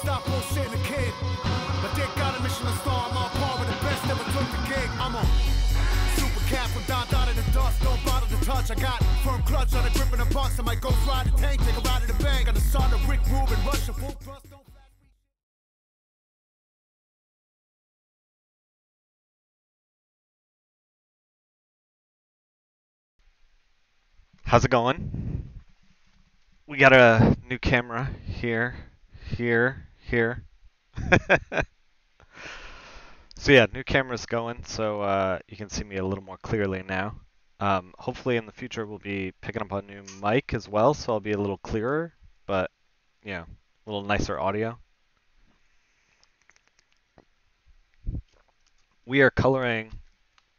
stop bullshitting a kid. My dick got a Michelin star, I'm on par with the best, never took the gig. I'm a super cat from down in the dust, don't bother to touch. I got firm clutch on a grip in a box, I might ghost ride the tank, take a ride in the bank. Got the son of Rick Rubin, Russia, full thrust, don't How's it going? We got a new camera here. So yeah, new camera's going, so you can see me a little more clearly now. Hopefully in the future we'll be picking up a new mic as well, so I'll be a little clearer, but a little nicer audio. We are coloring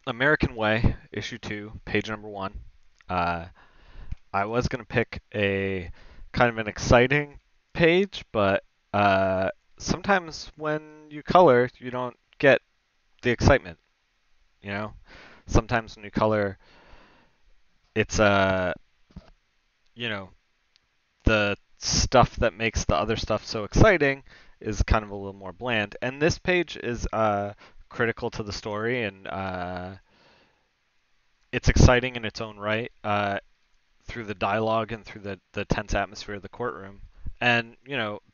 American Way, issue 2, page number 1. I was going to pick a kind of an exciting page, but sometimes when you color, you don't get the excitement, you know? Sometimes when you color, it's the stuff that makes the other stuff so exciting is kind of a little more bland. And this page is critical to the story, and it's exciting in its own right. Through the dialogue and through the tense atmosphere of the courtroom. And,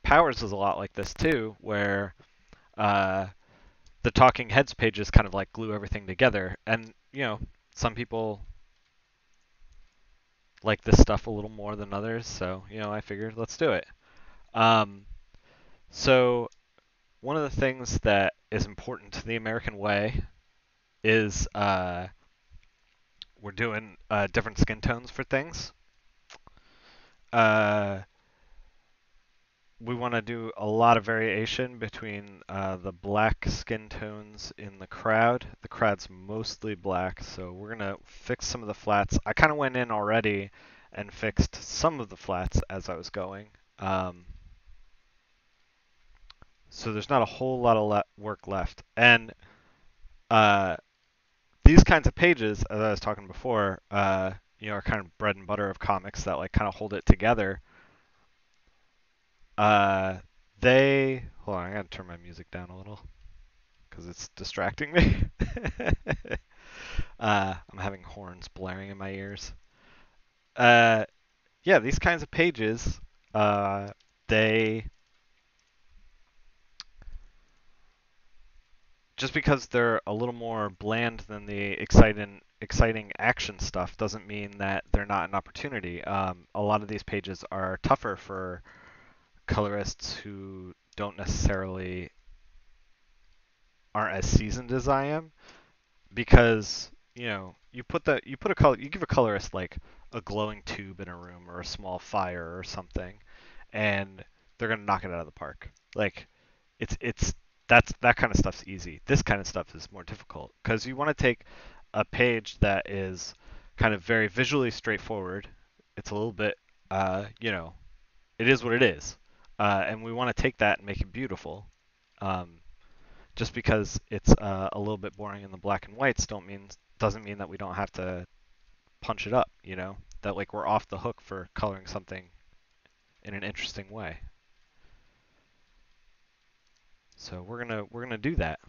Powers is a lot like this too, where the talking heads pages kind of like glue everything together. And, some people like this stuff a little more than others, so, I figured let's do it. So one of the things that is important to the American Way is we're doing different skin tones for things. We want to do a lot of variation between the black skin tones in the crowd. The crowd's mostly black, so we're going to fix some of the flats. I kind of went in already and fixed some of the flats as I was going. So there's not a whole lot of work left. And these kinds of pages, as I was talking before, are kind of bread and butter of comics that like kind of hold it together. Hold on, I gotta turn my music down a little because it's distracting me. I'm having horns blaring in my ears. Yeah, these kinds of pages, they just because they're a little more bland than the exciting action stuff doesn't mean that they're not an opportunity. A lot of these pages are tougher for colorists who don't necessarily aren't as seasoned as I am, because you give a colorist like a glowing tube in a room or a small fire or something, and they're gonna knock it out of the park. Like that kind of stuff's easy. This kind of stuff is more difficult because you want to take a page that is kind of very visually straightforward. It's a little bit it is what it is. And we want to take that and make it beautiful. Just because it's a little bit boring in the black and whites doesn't mean that we don't have to punch it up, That like we're off the hook for coloring something in an interesting way. So we're gonna do that.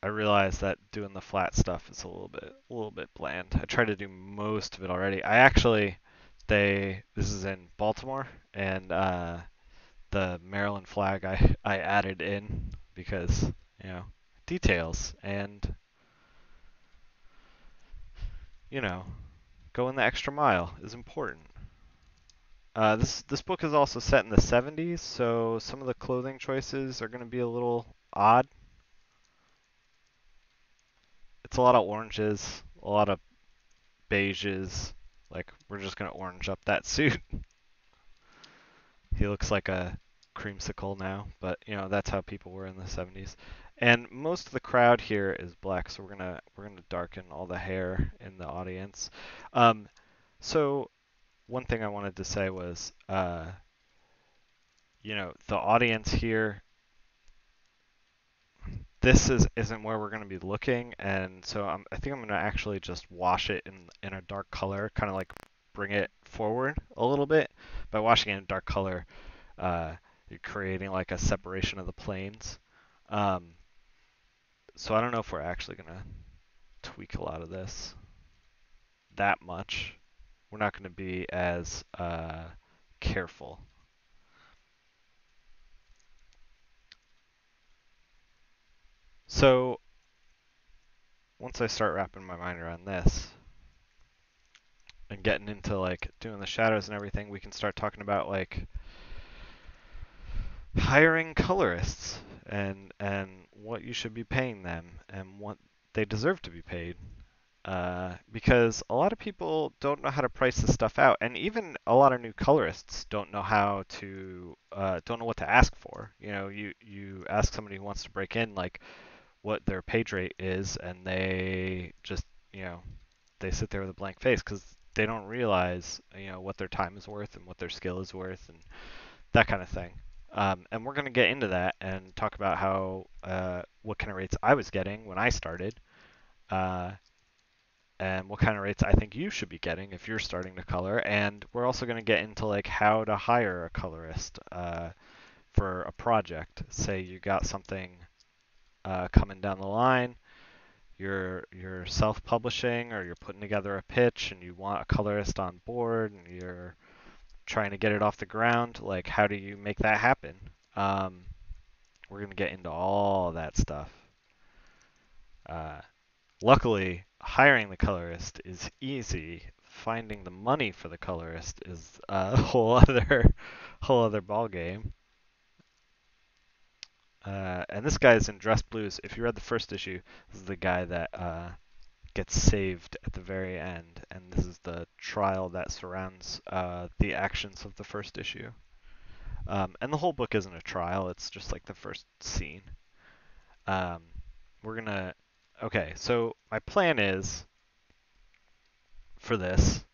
I realize that doing the flat stuff is a little bit bland. I tried to do most of it already. This is in Baltimore, and the Maryland flag I added in because details and going the extra mile is important. This book is also set in the 70s, so some of the clothing choices are going to be a little odd. It's a lot of oranges, a lot of beiges. Like, we're just going to orange up that suit. He looks like a creamsicle now, but that's how people were in the 70s. And most of the crowd here is black, so we're gonna darken all the hair in the audience. So one thing I wanted to say was, the audience here, this isn't where we're going to be looking, and so I think I'm going to actually just wash it in a dark color, kind of like bring it forward a little bit. By washing it in dark color, you're creating like a separation of the planes. Um, so I don't know if we're actually gonna tweak a lot of this that much. We're not going to be as careful. So once I start wrapping my mind around this and getting into like doing the shadows and everything, we can start talking about like hiring colorists and what you should be paying them and what they deserve to be paid. Because a lot of people don't know how to price this stuff out, and even a lot of new colorists don't know how to don't know what to ask for. You know, you ask somebody who wants to break in like what their page rate is, and they just they sit there with a blank face because they don't realize what their time is worth and what their skill is worth and that kind of thing. And we're going to get into that and talk about how what kind of rates I was getting when I started. And what kind of rates I think you should be getting if you're starting to color. And we're also going to get into like how to hire a colorist for a project. Say you got something coming down the line, you're self-publishing or you're putting together a pitch and you want a colorist on board and you're trying to get it off the ground. Like how do you make that happen? We're going to get into all that stuff. Luckily, hiring the colorist is easy. Finding the money for the colorist is a whole other ball game. And this guy's in Dress Blues. If you read the first issue, this is the guy that gets saved at the very end, and this is the trial that surrounds the actions of the first issue. And the whole book isn't a trial; it's just like the first scene. Um, we're gonna. Okay, so my plan is for this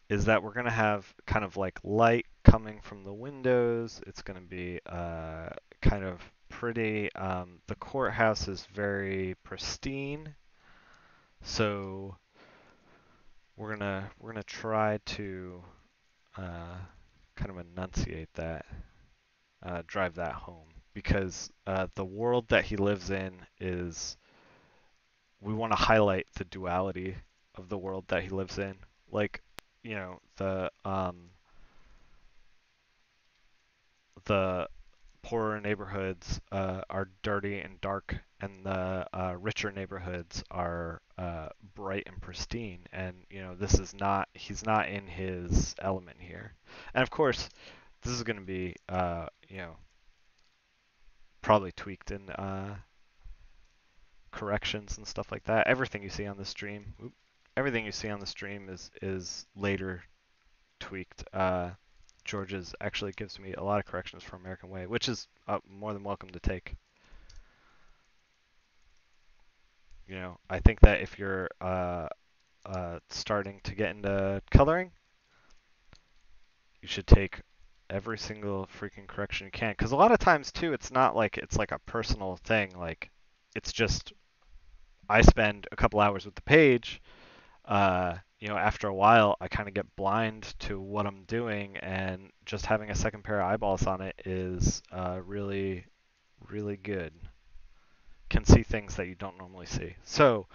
is that we're going to have kind of like light coming from the windows. It's going to be kind of pretty. The courthouse is very pristine, so we're gonna try to kind of enunciate that, drive that home, because the world that he lives in is. We want to highlight the duality of the world that he lives in, like the poorer neighborhoods are dirty and dark, and the richer neighborhoods are bright and pristine. And this is not he's not in his element here. And of course, this is going to be probably tweaked in corrections and stuff like that. Everything you see on the stream, everything you see on the stream is later tweaked. George's actually gives me a lot of corrections for American Way, which is more than welcome to take. I think that if you're starting to get into coloring, you should take every single freaking correction you can. Because a lot of times too, it's not like it's like a personal thing. Like it's just I spend a couple hours with the page. After a while, I kind of get blind to what I'm doing, and just having a second pair of eyeballs on it is really, really good. Can see things that you don't normally see. So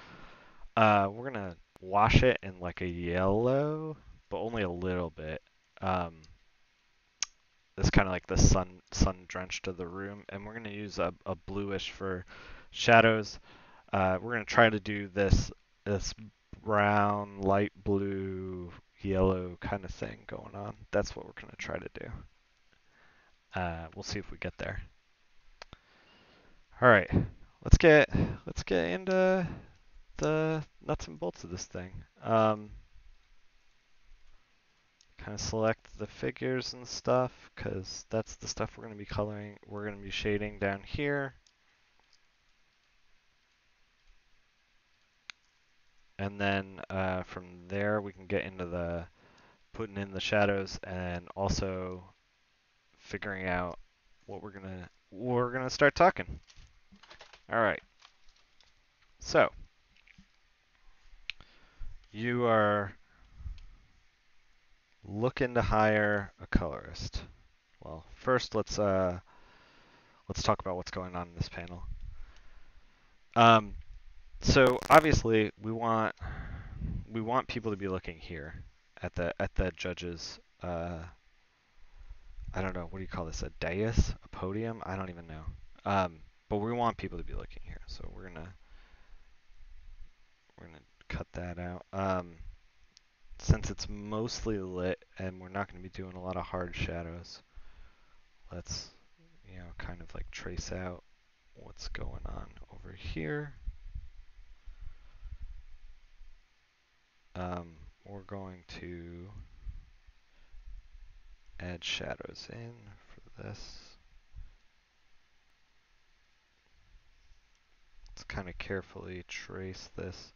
we're gonna wash it in like a yellow, but only a little bit. It's kind of like the sun drenched of the room, and we're gonna use a bluish for shadows. We're gonna try to do this brown, light blue, yellow kind of thing going on. That's what we're gonna try to do. We'll see if we get there. All right, let's get into the nuts and bolts of this thing. Kind of select the figures and stuff because that's the stuff we're going to be coloring. We're going to be shading down here. And then from there we can get into the putting in the shadows and also figuring out what we're gonna start talking. All right. So you are looking to hire a colorist. Well, first let's talk about what's going on in this panel. Um, so obviously we want people to be looking here at the judges. I don't know, what do you call this? A dais, a podium? I don't even know. But we want people to be looking here, so we're gonna cut that out. Since it's mostly lit and we're not going to be doing a lot of hard shadows, let's kind of like trace out what's going on over here. We're going to add shadows in for this. Let's kind of carefully trace this.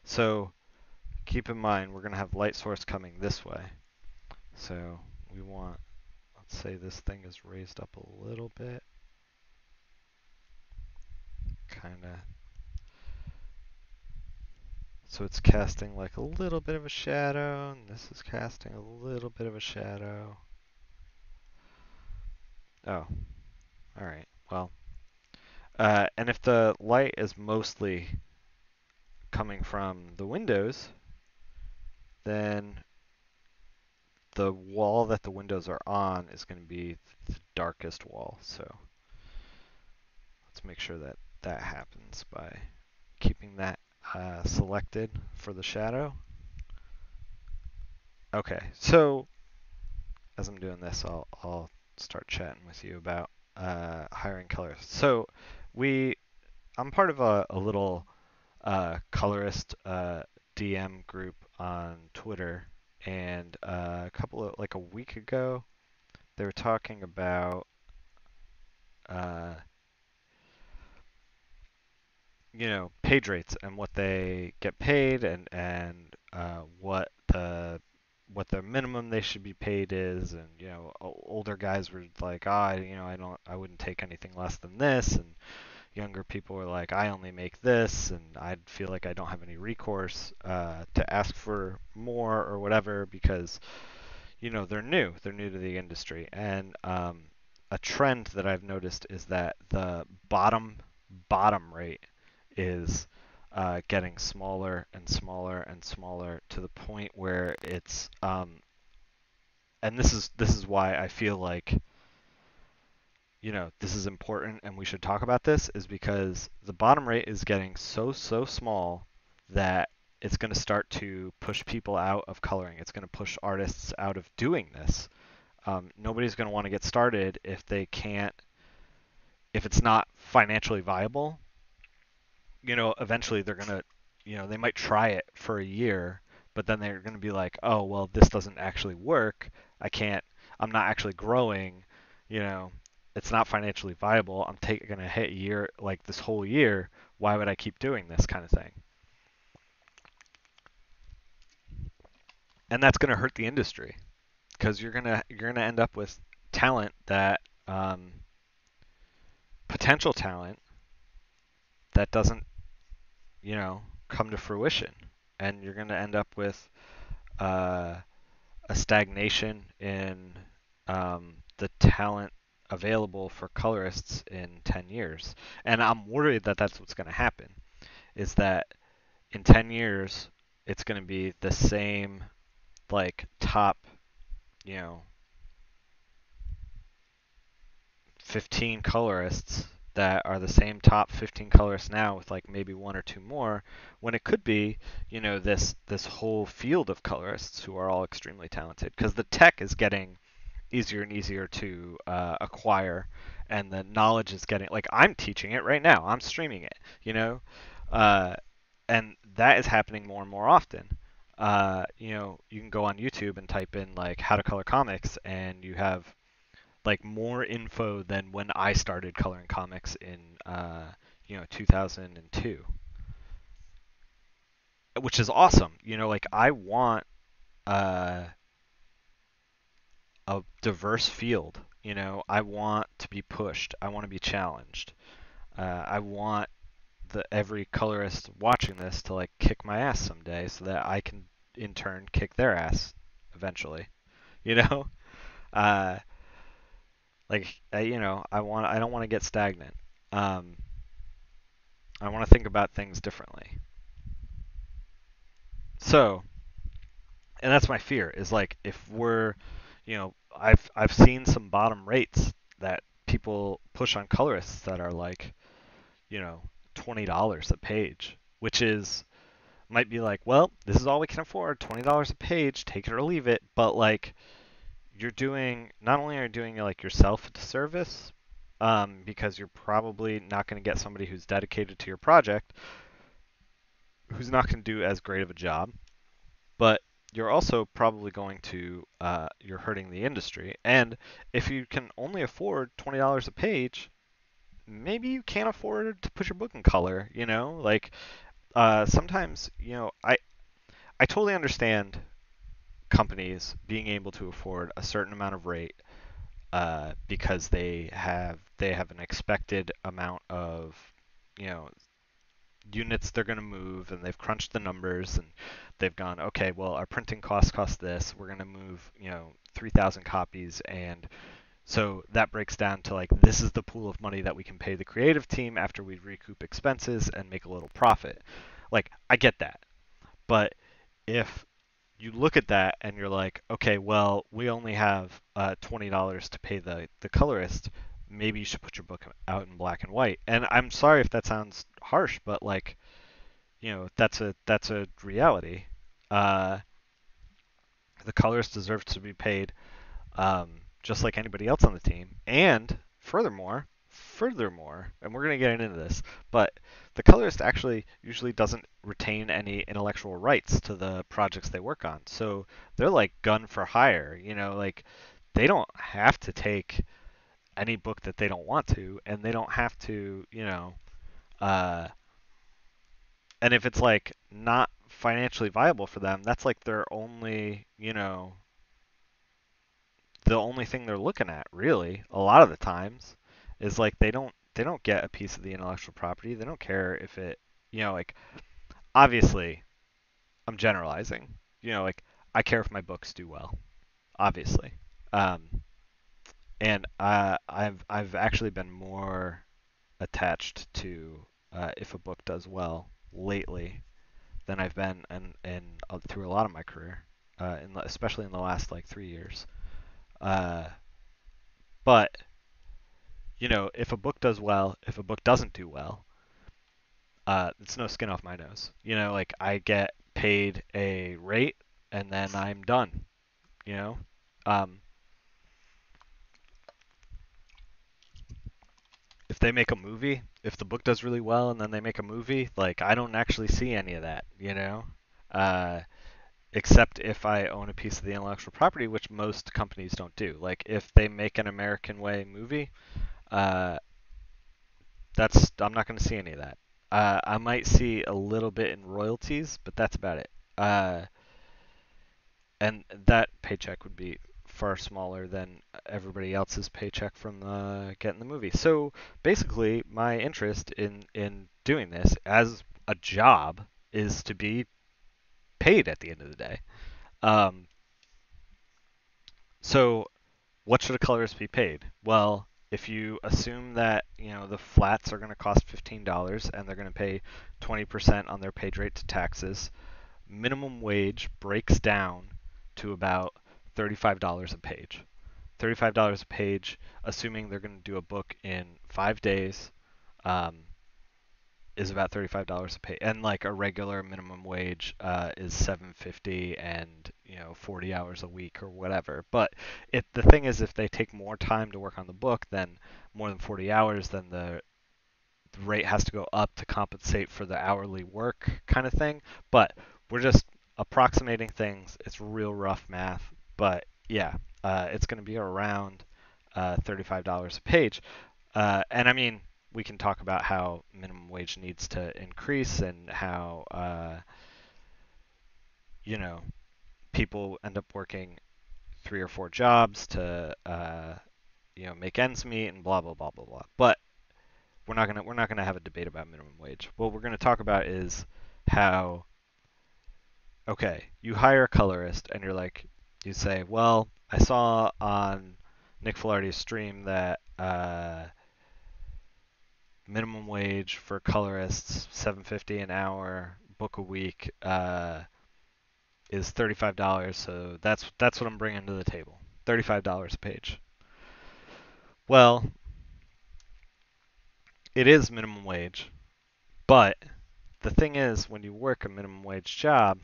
So keep in mind, we're going to have light source coming this way. So we want, let's say this thing is raised up a little bit. Kind of. So it's casting like a little bit of a shadow, and this is casting a little bit of a shadow. Oh, alright, well. And if the light is mostly coming from the windows, then the wall that the windows are on is going to be the darkest wall. So let's make sure that that happens by keeping that selected for the shadow. Okay, so as I'm doing this, I'll start chatting with you about hiring colorists. So I'm part of a little colorist DM group on Twitter, and like a week ago, they were talking about uh, page rates and what they get paid, and what the minimum they should be paid is, and older guys were like, I wouldn't take anything less than this, and younger people were like, I only make this, and I feel like I don't have any recourse to ask for more or whatever because they're new to the industry, and a trend that I've noticed is that the bottom rate is getting smaller and smaller and smaller to the point where it's and this is why I feel like this is important and we should talk about this, is because the bottom rate is getting so small that it's going to start to push people out of coloring. It's going to push artists out of doing this. Nobody's going to want to get started if it's not financially viable. Eventually they're going to, they might try it for a year, but then they're going to be like, oh, well, this doesn't actually work. I'm not actually growing, it's not financially viable. I'm going to hit a year, like this whole year. Why would I keep doing this kind of thing? And that's going to hurt the industry because you're gonna end up with talent that potential talent that doesn't come to fruition, and you're going to end up with uh, a stagnation in the talent available for colorists in 10 years. And I'm worried that that's what's going to happen, is that in 10 years it's going to be the same like top, you know, 15 colorists that are the same top 15 colorists now with like maybe one or two more, when it could be, this whole field of colorists who are all extremely talented, because the tech is getting easier and easier to acquire, and the knowledge is getting, like, I'm teaching it right now, I'm streaming it, uh, and that is happening more and more often. You can go on YouTube and type in like how to color comics, and you have like more info than when I started coloring comics in 2002, which is awesome. Like, I want uh, a diverse field. I want to be pushed. I want to be challenged. I want every colorist watching this to like kick my ass someday, so that I can in turn kick their ass eventually. You know, uh, I don't want to get stagnant. Um, I want to think about things differently. So, and that's my fear is like if we're, I've seen some bottom rates that people push on colorists that are like, you know, $20 a page, which is might be like, well, this is all we can afford, $20 a page, take it or leave it. But like, you're doing not only are you doing like yourself a disservice, because you're probably not going to get somebody who's dedicated to your project, who's not going to do as great of a job, but you're also probably going to you're hurting the industry. And if you can only afford $20 a page, maybe you can't afford to put your book in color. Like sometimes I totally understand companies being able to afford a certain amount of rate because they have an expected amount of you know units they're going to move, and they've crunched the numbers, and they've gone, okay, well, our printing costs cost this, we're going to move 3,000 copies, and so that breaks down to like this is the pool of money that we can pay the creative team after we recoup expenses and make a little profit. Like, I get that, but if you look at that and you're like, okay, well, we only have $20 to pay the colorist. Maybe you should put your book out in black and white. And I'm sorry if that sounds harsh, but like, that's a reality. Uh, the colorist deserves to be paid just like anybody else on the team. And furthermore, and we're going to get into this, but the colorist actually usually doesn't retain any intellectual rights to the projects they work on. So they're like gun for hire, like they don't have to take any book that they don't want to, and they don't have to, uh, and if it's like not financially viable for them, that's like their only, the only thing they're looking at really a lot of the times is like they don't get a piece of the intellectual property. They don't care if it, like obviously I'm generalizing. Like I care if my books do well, obviously. Um, and I've actually been more attached to if a book does well lately than I've been in through a lot of my career, especially in the last like 3 years. Uh, but if a book does well, if a book doesn't do well, it's no skin off my nose. Like I get paid a rate and then I'm done. You know, um, if they make a movie, if the book does really well and then they make a movie, like I don't actually see any of that. Uh, except if I own a piece of the intellectual property, which most companies don't do. Like if they make an American Way movie, uh, that's I'm not going to see any of that. I might see a little bit in royalties, but that's about it. And that paycheck would be far smaller than everybody else's paycheck from getting the movie. So basically, my interest in doing this as a job is to be paid at the end of the day. Um, so what should a colorist be paid? Well, if you assume that the flats are going to cost $15 and they're going to pay 20% on their page rate to taxes, minimum wage breaks down to about $35 a page. $35 a page, assuming they're going to do a book in 5 days, um, is about $35 a page. And like a regular minimum wage is $7.50 and 40 hours a week or whatever. But the thing is, if they take more time to work on the book than more than 40 hours, then the rate has to go up to compensate for the hourly work kind of thing. But we're just approximating things. It's real rough math, but yeah, it's going to be around $35 a page. And I mean, we can talk about how minimum wage needs to increase and how you know people end up working 3 or 4 jobs to make ends meet and blah blah blah blah blah. But we're not gonna have a debate about minimum wage. What we're gonna talk about is how, okay, you hire a colorist and you say, well, I saw on Nick Filardi's stream that minimum wage for colorists, 750 an hour, book a week, is $35. So that's what I'm bringing to the table. $35 a page. Well, it is minimum wage, but the thing is, when you work a minimum wage job,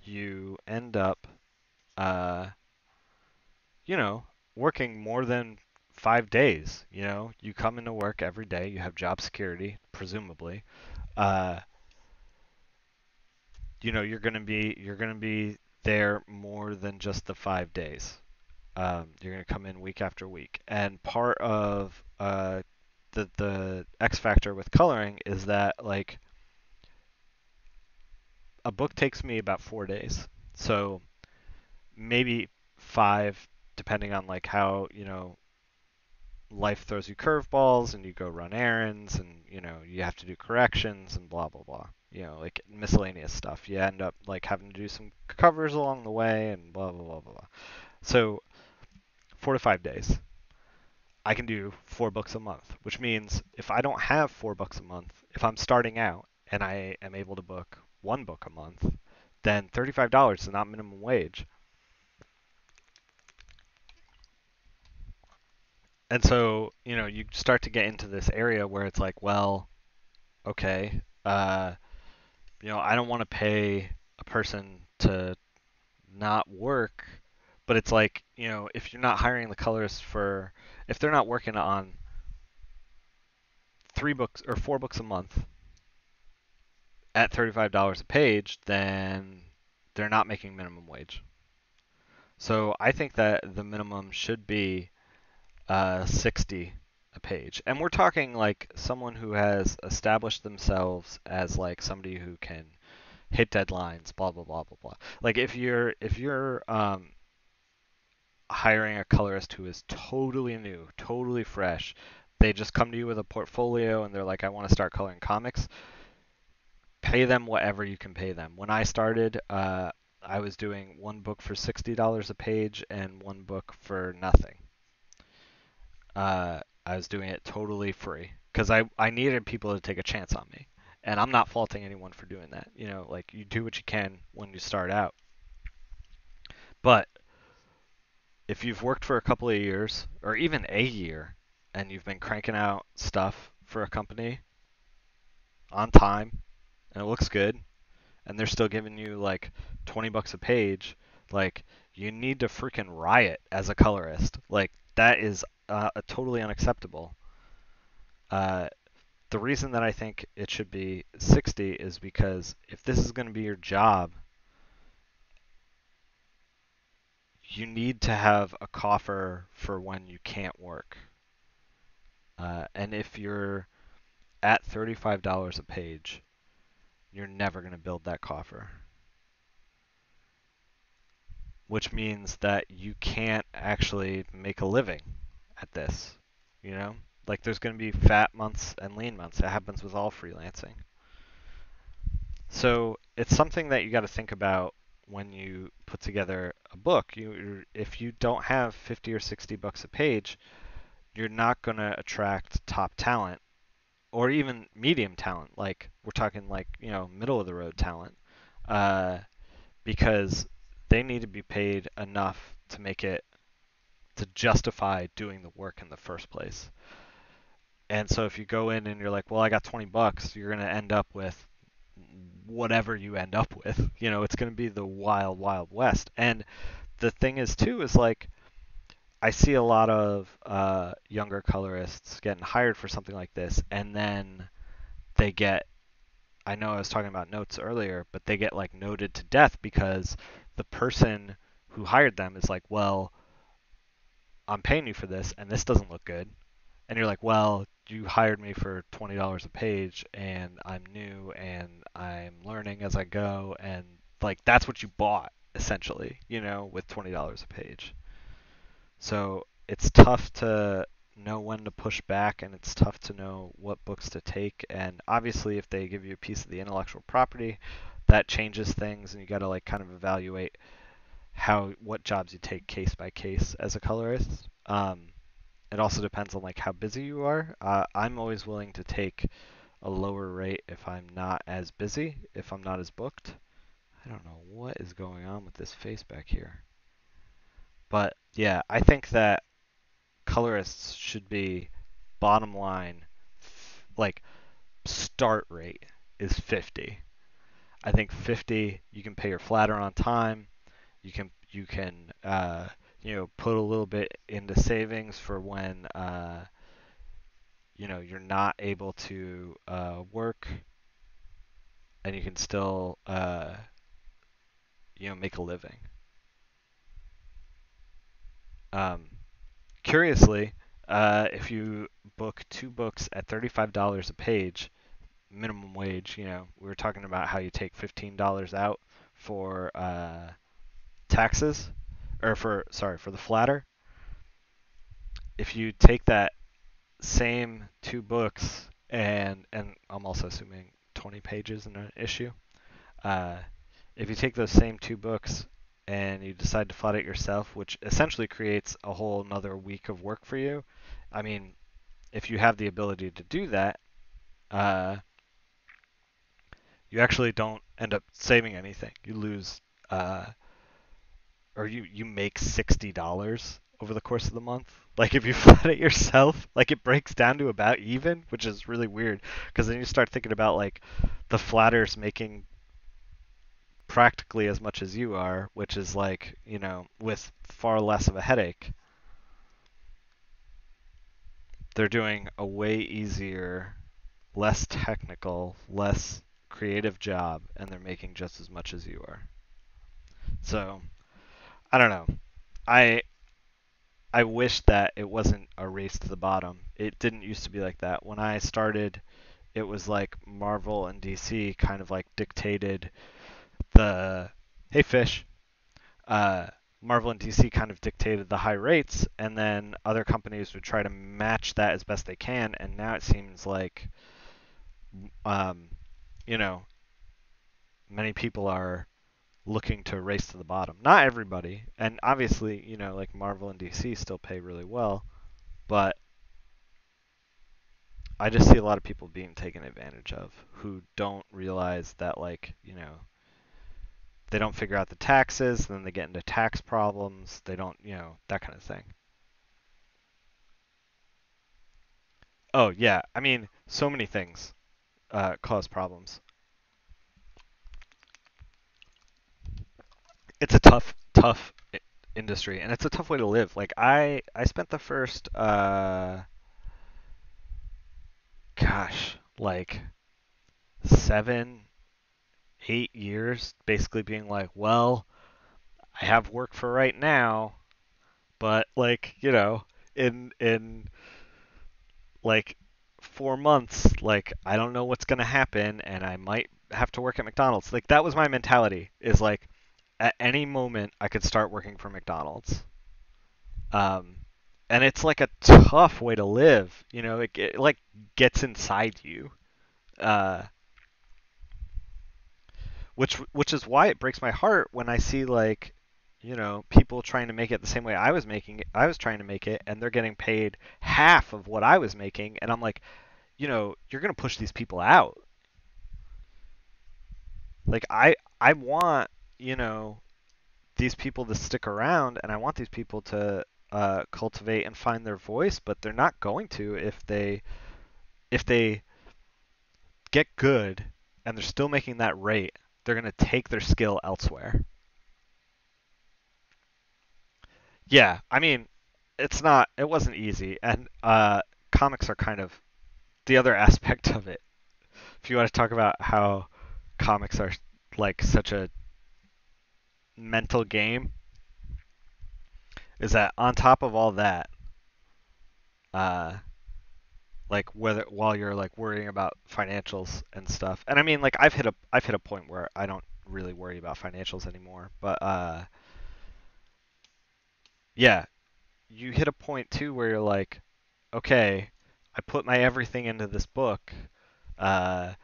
you end up, uh, you know, working more than 5 days. You come into work every day. You have job security, presumably. Uh, you're gonna be there more than just the 5 days. You're gonna come in week after week, and part of the X factor with coloring is that like a book takes me about 4 days, so maybe five, depending on like how life throws you curveballs and you go run errands and you have to do corrections and blah blah blah. Like miscellaneous stuff. You end up like having to do some covers along the way and blah blah blah blah blah. So 4 to 5 days. I can do 4 books a month, which means if I don't have 4 books a month, if I'm starting out and I am able to book 1 book a month, then $35 is not minimum wage. And so, you start to get into this area where it's like, well, okay, I don't want to pay a person to not work, but it's like, if you're not hiring the colorist if they're not working on 3 books or 4 books a month at $35 a page, then they're not making minimum wage. So I think that the minimum should be 60 a page. And we're talking like someone who has established themselves as like somebody who can hit deadlines, blah blah blah blah blah. Like if you're hiring a colorist who is totally new, totally fresh, they just come to you with a portfolio and they're like, I want to start coloring comics. Pay them whatever you can pay them. When I started, I was doing 1 book for $60 a page and 1 book for nothing. I was doing it totally free because I needed people to take a chance on me. And I'm not faulting anyone for doing that. Like you do what you can when you start out. But if you've worked for a couple of years or even a year and you've been cranking out stuff for a company on time and it looks good and they're still giving you like 20 bucks a page, like you need to freaking riot as a colorist. Like that is totally unacceptable. The reason that I think it should be 60 is because if this is going to be your job, you need to have a coffer for when you can't work. And if you're at $35 a page, you're never going to build that coffer. Which means that you can't actually make a living at this. Like there's going to be fat months and lean months. It happens with all freelancing. So it's something that you got to think about when you put together a book. If you don't have 50 or 60 bucks a page, you're not going to attract top talent or even medium talent. Like we're talking like, middle of the road talent, because they need to be paid enough to justify doing the work in the first place. And so if you go in and you're like, well, I got 20 bucks, you're going to end up with whatever you end up with. It's going to be the wild, wild west. And the thing is, too, is like, I see a lot of younger colorists getting hired for something like this, and then they get, I know I was talking about notes earlier, but they get like noted to death because the person who hired them is like, well, I'm paying you for this, and this doesn't look good. And you're like, well, you hired me for $20 a page, and I'm new, and I'm learning as I go, and like that's what you bought essentially, with $20 a page. So it's tough to know when to push back, and it's tough to know what books to take. And obviously, if they give you a piece of the intellectual property, that changes things, and you got to like kind of evaluate how what jobs you take case by case as a colorist. It also depends on like how busy you are. I'm always willing to take a lower rate if I'm not as busy, if I'm not as booked. I don't know what is going on with this face back here. But yeah, I think that colorists should be bottom line, like start rate is 50. I think 50, you can pay your flatter on time. You can put a little bit into savings for when you're not able to work, and you can still make a living. Um, Curiously, if you book two books at $35 a page, minimum wage, we were talking about how you take $15 out for taxes, or for the flatter. If you take that same two books and I'm also assuming 20 pages in an issue. Uh, if you take those same two books and you decide to flat it yourself, which essentially creates a whole another week of work for you. I mean, if you have the ability to do that, uh, you actually don't end up saving anything. You lose, or you make $60 over the course of the month. Like if you flat it yourself, like it breaks down to about even, which is really weird because then you start thinking about like the flatters making practically as much as you are, which is like, with far less of a headache. They're doing a way easier, less technical, less creative job, and they're making just as much as you are. So, I don't know. I I wish that it wasn't a race to the bottom. It didn't used to be like that. When I started, it was like Marvel and DC kind of like dictated the hey fish. Uh, Marvel and DC kind of dictated the high rates, and then other companies would try to match that as best they can. And now it seems like, um, you know, many people are looking to race to the bottom. Not everybody, and obviously, like Marvel and DC still pay really well, but I just see a lot of people being taken advantage of who don't realize that, like, they don't figure out the taxes, then they get into tax problems. They don't, that kind of thing. Oh yeah, I mean, so many things cause problems. It's a tough industry, and it's a tough way to live. Like I spent the first, like 7, 8 years basically being like, well, I have work for right now, but like, in like 4 months, like I don't know what's gonna happen, and I might have to work at McDonald's. Like that was my mentality. Is like at any moment I could start working for McDonald's. Um, and it's like a tough way to live. It like gets inside you. Uh, which is why it breaks my heart when I see like people trying to make it the same way I was trying to make it, and they're getting paid half of what I was making, and I'm like, you're gonna push these people out. Like I want you know these people to stick around, and I want these people to cultivate and find their voice, but they're not going to if they get good and they're still making that rate. They're gonna take their skill elsewhere. Yeah, I mean, it wasn't easy, and comics are kind of the other aspect of it. If you want to talk about how comics are like such a mental game, is that on top of all that, uh, like whether while you're like worrying about financials and stuff, and I mean like I've hit a point where I don't really worry about financials anymore, but yeah, you hit a point too where you're like, okay, I put my everything into this book, uh,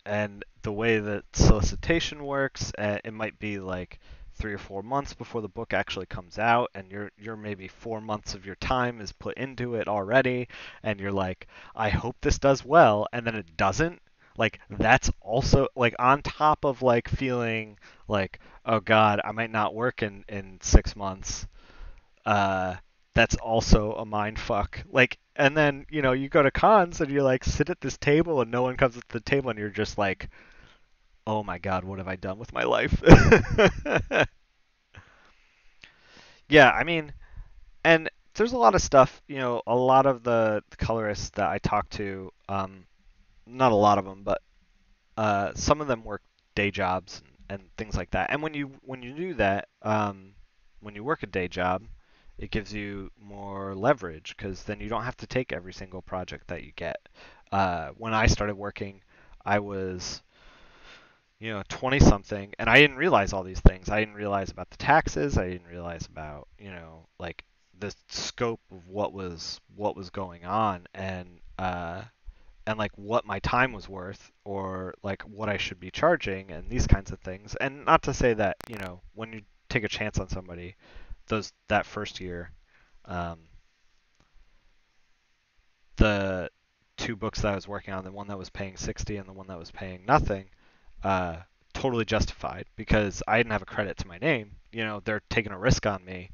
and the way that solicitation works, it might be like 3 or 4 months before the book actually comes out, and you're maybe 4 months of your time is put into it already, and you're like, I hope this does well, and then it doesn't. Like that's also like on top of like feeling like, oh God, I might not work in 6 months. uh, that's also a mind fuck. Like, and then you go to cons and you're like sit at this table and no one comes to the table and you're just like, oh my god, what have I done with my life? Yeah, I mean, and there's a lot of stuff. A lot of the colorists that I talk to, not a lot of them, but some of them work day jobs and things like that. And when you do that, when you work a day job, it gives you more leverage because then you don't have to take every single project that you get. When I started working, I was 20 something, and I didn't realize all these things. I didn't realize about the taxes. I didn't realize about like the scope of what was going on, and like what my time was worth or like what I should be charging and these kinds of things. And not to say that, when you take a chance on somebody, that first year, um, the two books that I was working on, the one that was paying 60 and the one that was paying nothing, uh, totally justified because I didn't have a credit to my name. They're taking a risk on me.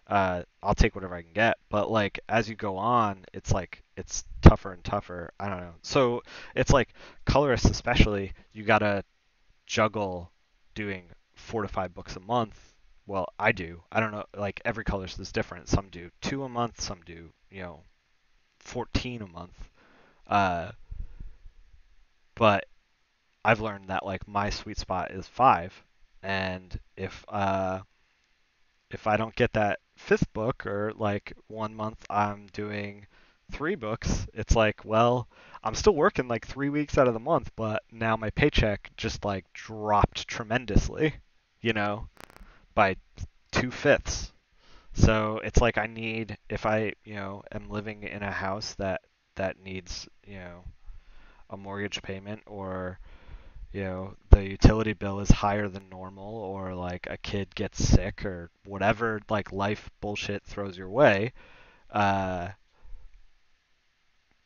I'll take whatever I can get. But like as you go on, it's like it's tougher and tougher. I don't know. So it's like colorists especially, you gotta juggle doing 4 to 5 books a month. Well, I do. I don't know. Like every colorist is different. Some do two a month. Some do 14 a month. Uh, but I've learned that like my sweet spot is five, and if I don't get that fifth book or like one month I'm doing 3 books, it's like, well, I'm still working like 3 weeks out of the month, but now my paycheck just like dropped tremendously, you know, by 2/5. So it's like I need, if I, am living in a house that needs, a mortgage payment or the utility bill is higher than normal or like a kid gets sick or whatever like life bullshit throws your way, uh,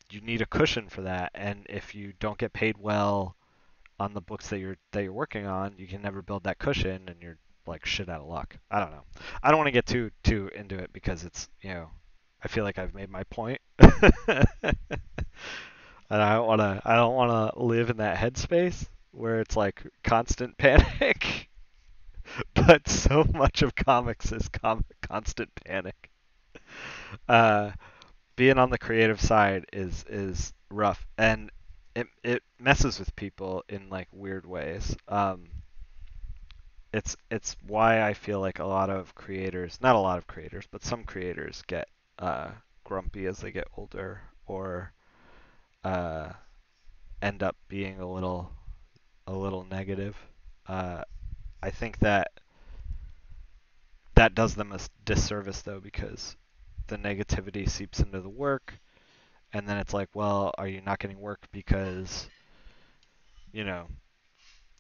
you need a cushion for that. And if you don't get paid well on the books that you're working on, you can never build that cushion and you're like shit out of luck. I don't know. I don't want to get too into it because it's, I feel like I've made my point. And I don't want to live in that headspace where it's like constant panic. But so much of comics is constant panic. Uh, Being on the creative side is rough, and it messes with people in like weird ways. It's why I feel like a lot of creators, not a lot of creators, but some creators get uh, grumpy as they get older, or uh, end up being a little negative. Uh, I think that does them a disservice though because the negativity seeps into the work, and then it's like, well, are you not getting work because you know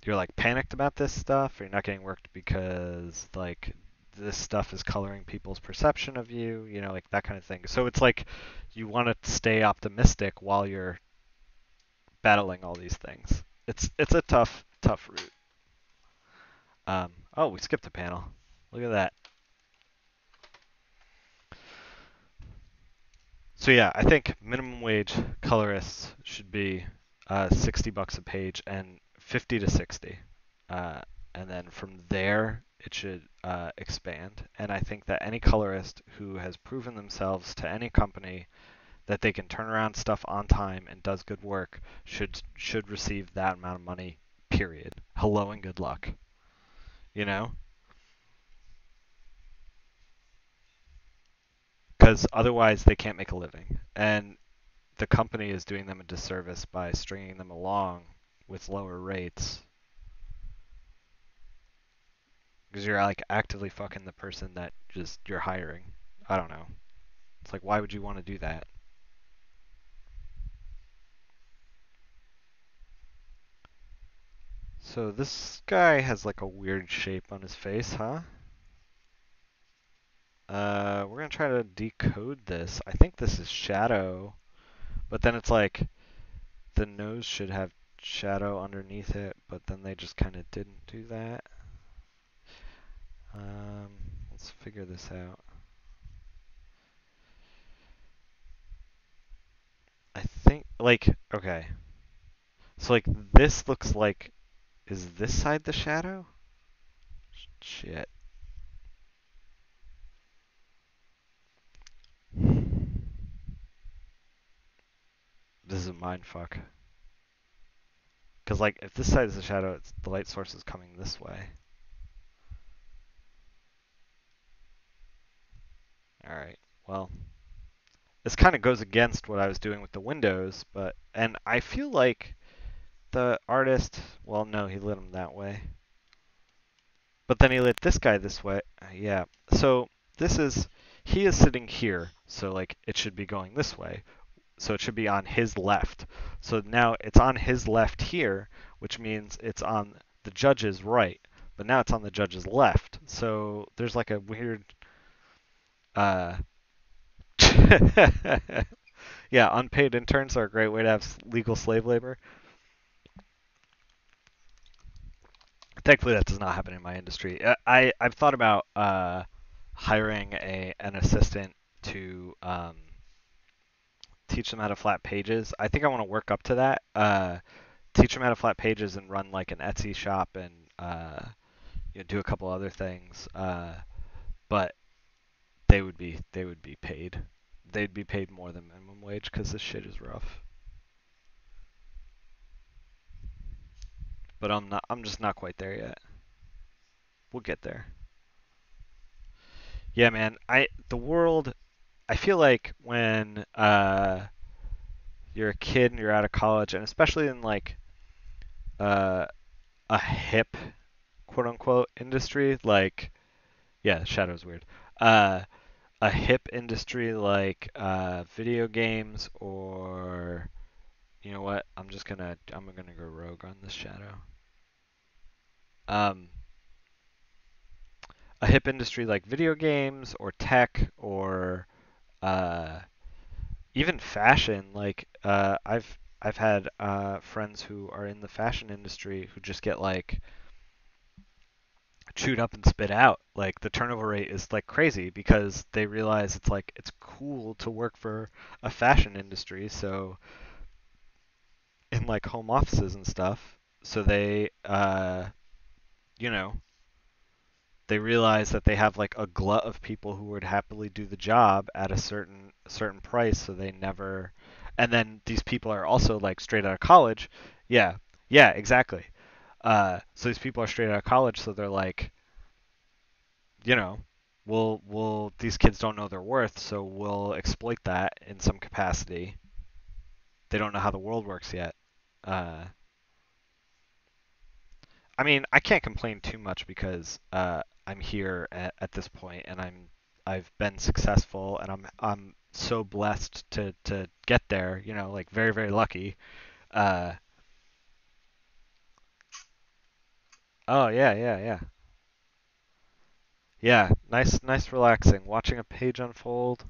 you're like panicked about this stuff, or you're not getting work because like this stuff is coloring people's perception of you, like that kind of thing. So it's like you want to stay optimistic while you're battling all these things. It's a tough route. Oh, we skipped a panel. Look at that. So yeah, I think minimum wage colorists should be $60 a page and 50 to 60, uh, and then from there it should expand. And I think that any colorist who has proven themselves to any company that they can turn around stuff on time and does good work should receive that amount of money. Period. Hello and good luck. You know, because otherwise they can't make a living. And the company is doing them a disservice by stringing them along with lower rates because you're like actively fucking the person that just you're hiring. I don't know. It's like why would you want to do that? So this guy has like a weird shape on his face, huh? We're gonna try to decode this. I think this is shadow, but then it's like the nose should have shadow underneath it, but then they just kind of didn't do that. Um, let's figure this out. I think, like, okay. So, like, this looks like, is this side the shadow? Shit. This is a mind fuck. Because, like, if this side is the shadow, the light source is coming this way. Alright, well, this kind of goes against what I was doing with the windows, but, and I feel like the artist, well, no, he lit them that way. But then he lit this guy this way. Yeah. So this is, he is sitting here. So like it should be going this way. So it should be on his left. So now it's on his left here, which means it's on the judge's right. But now it's on the judge's left. So there's like a weird, uh, yeah, unpaid interns are a great way to have legal slave labor. Thankfully, that does not happen in my industry. I've thought about hiring an assistant to teach them how to flat pages. I think I want to work up to that. Teach them how to flat pages and run like an Etsy shop and do a couple other things. But they would be paid. They'd be paid more than minimum wage because this shit is rough. But I'm not. I'm just not quite there yet. We'll get there. Yeah, man. The world. I feel like when you're a kid and you're out of college, and especially in like uh, a hip quote unquote industry, like yeah, Shadow's weird. Uh, a hip industry like video games or you know what? I'm gonna go rogue on this Shadow. Um, a hip industry like video games or tech or uh, even fashion. Like I've had friends who are in the fashion industry who just get like chewed up and spit out. Like the turnover rate is like crazy because they realize it's like it's cool to work for a fashion industry. So in like home offices and stuff, so they you know they realize that they have like a glut of people who would happily do the job at a certain price, so they never. And then these people are also like straight out of college. Yeah, yeah, exactly. So these people are straight out of college, so they're like, you know, we'll these kids don't know their worth, so we'll exploit that in some capacity. They don't know how the world works yet. Uh, I mean, I can't complain too much because I'm here at this point, and I've been successful, and I'm so blessed to get there. You know, like very very lucky. Uh, oh yeah yeah yeah yeah. Nice relaxing. Watching a page unfold,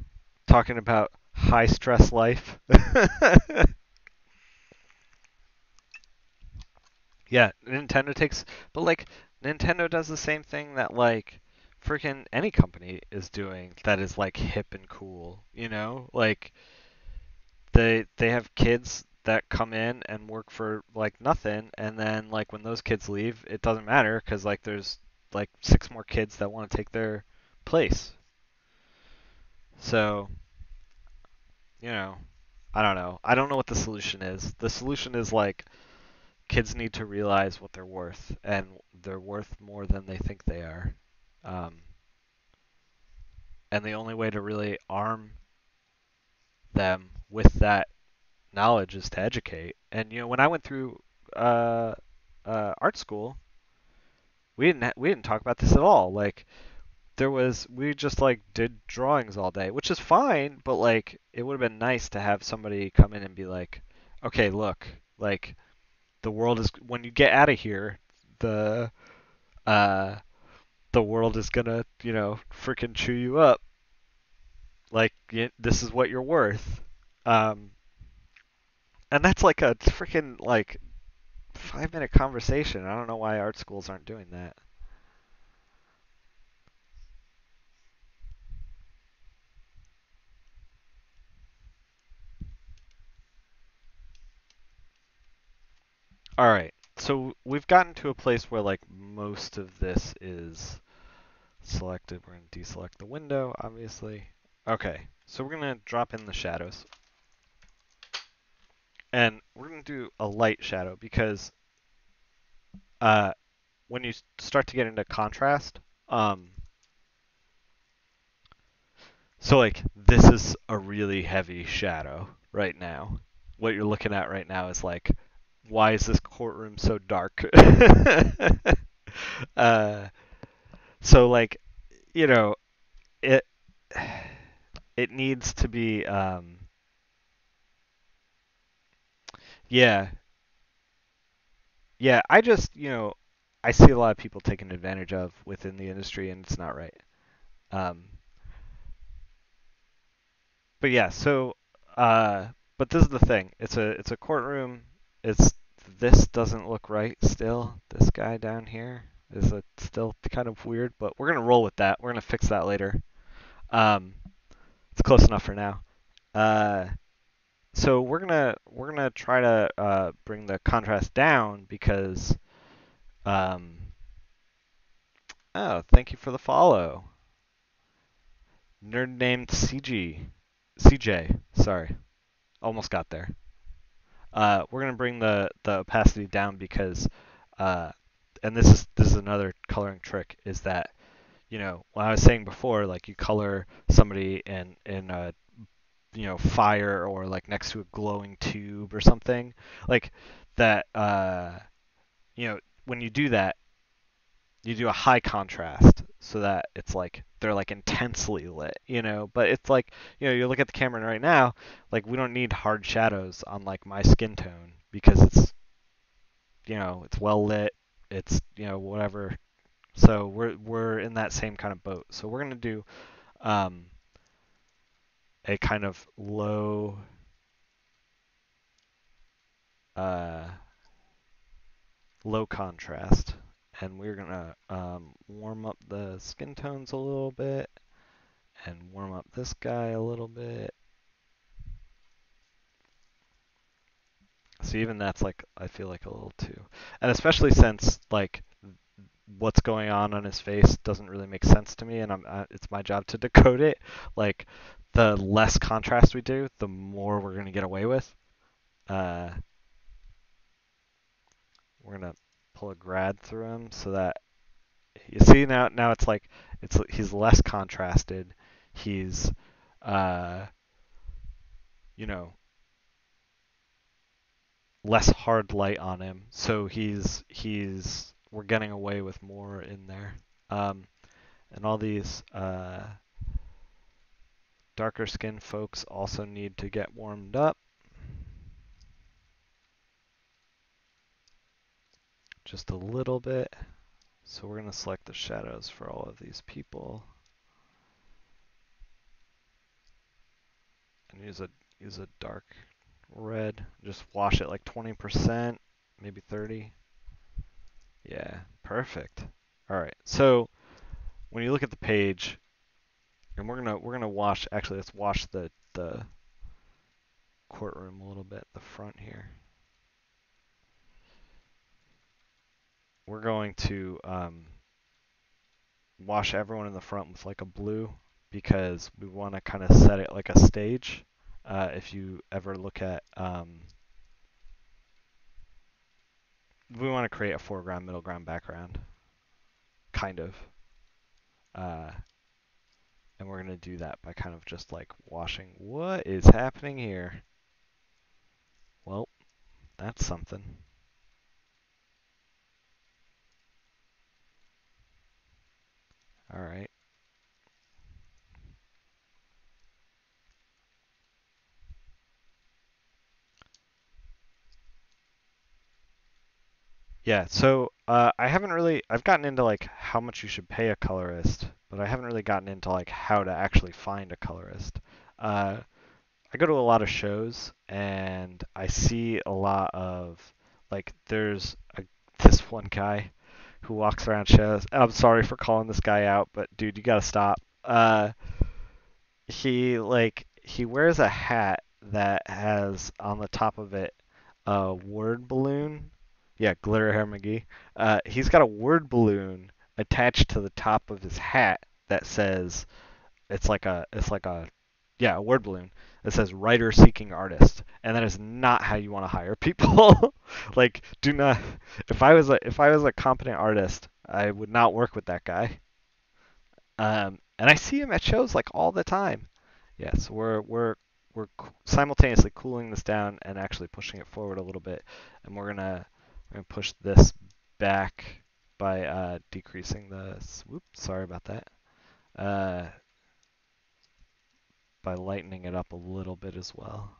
talking about high stress life. Yeah, Nintendo takes, but like Nintendo does the same thing that like freaking any company is doing that is like hip and cool, you know? Like they have kids that come in and work for like nothing, and then like when those kids leave, it doesn't matter because like there's like six more kids that want to take their place. So, you know, I don't know. I don't know what the solution is. The solution is like kids need to realize what they're worth, and they're worth more than they think they are. Um, and the only way to really arm them with that knowledge is to educate. And you know, when I went through uh, art school, we didn't talk about this at all. Like we just like did drawings all day, which is fine, but like it would have been nice to have somebody come in and be like, okay, look, like the world is when you get out of here, uh the world is gonna, freaking chew you up. Like this is what you're worth. Um, and that's like a freaking like 5 minute conversation. I don't know why art schools aren't doing that. All right. So we've gotten to a place where like most of this is selected. We're going to deselect the window, obviously. Okay. So we're going to drop in the shadows. And we're going to do a light shadow because uh, when you start to get into contrast, so like this is a really heavy shadow right now. What you're looking at right now is like, why is this courtroom so dark? uh, so like, you know, it it needs to be yeah. Yeah, I just, I see a lot of people taken advantage of within the industry and it's not right. Um but yeah, so uh but this is the thing. It's a courtroom. It's this doesn't look right still. This guy down here is still kind of weird, but we're going to roll with that. We're going to fix that later. Um it's close enough for now. Uh so we're gonna try to bring the contrast down because oh, thank you for the follow. Nerd named CJ. Sorry, almost got there. We're gonna bring the opacity down because, uh, and this is another coloring trick is that when I was saying before, like you color somebody in a fire or like next to a glowing tube or something like that. When you do that, you do a high contrast so that it's like they're like intensely lit, but it's like, you look at the camera right now, like we don't need hard shadows on like my skin tone because it's well lit, it's, whatever. So we're in that same kind of boat. So we're going to do um a kind of uh low contrast, and we're going to warm up the skin tones a little bit and warm up this guy a little bit. So even that's like, I feel like a little too, and especially since like what's going on his face doesn't really make sense to me, and it's my job to decode it. Like the less contrast we do, the more we're gonna get away with. Uh, we're gonna pull a grad through him so that you see now it's like he's less contrasted. He's uh, you know less hard light on him, so he's we're getting away with more in there. And all these darker skinned folks also need to get warmed up just a little bit. So we're going to select the shadows for all of these people and use a dark red. Just wash it like 20%, maybe 30. Yeah, perfect. All right. So when you look at the page, and we're gonna wash. Actually, let's wash the courtroom a little bit. The front here. We're going to wash everyone in the front with like a blue because we want to kind of set it like a stage. If you ever look at, we want to create a foreground, middle ground, background, kind of. Uh, and we're going to do that by kind of just like washing. What is happening here? Well, that's something. All right. Yeah, so I haven't really. I've gotten into like how much you should pay a colorist, but I haven't really gotten into like how to actually find a colorist. Uh, I go to a lot of shows and I see a lot of like this one guy who walks around shows. I'm sorry for calling this guy out, but dude, you gotta stop. He wears a hat that has on the top of it a word balloon. Yeah, glitter hair McGee. He's got a word balloon attached to the top of his hat that says it's like a yeah, a word balloon that says writer seeking artist. And that is not how you want to hire people. Like do not if I was a competent artist, I would not work with that guy. And I see him at shows like all the time. Yes, we're simultaneously cooling this down and actually pushing it forward a little bit, and we're gonna push this back by decreasing the swoop. Sorry about that. Uh, by lightening it up a little bit as well.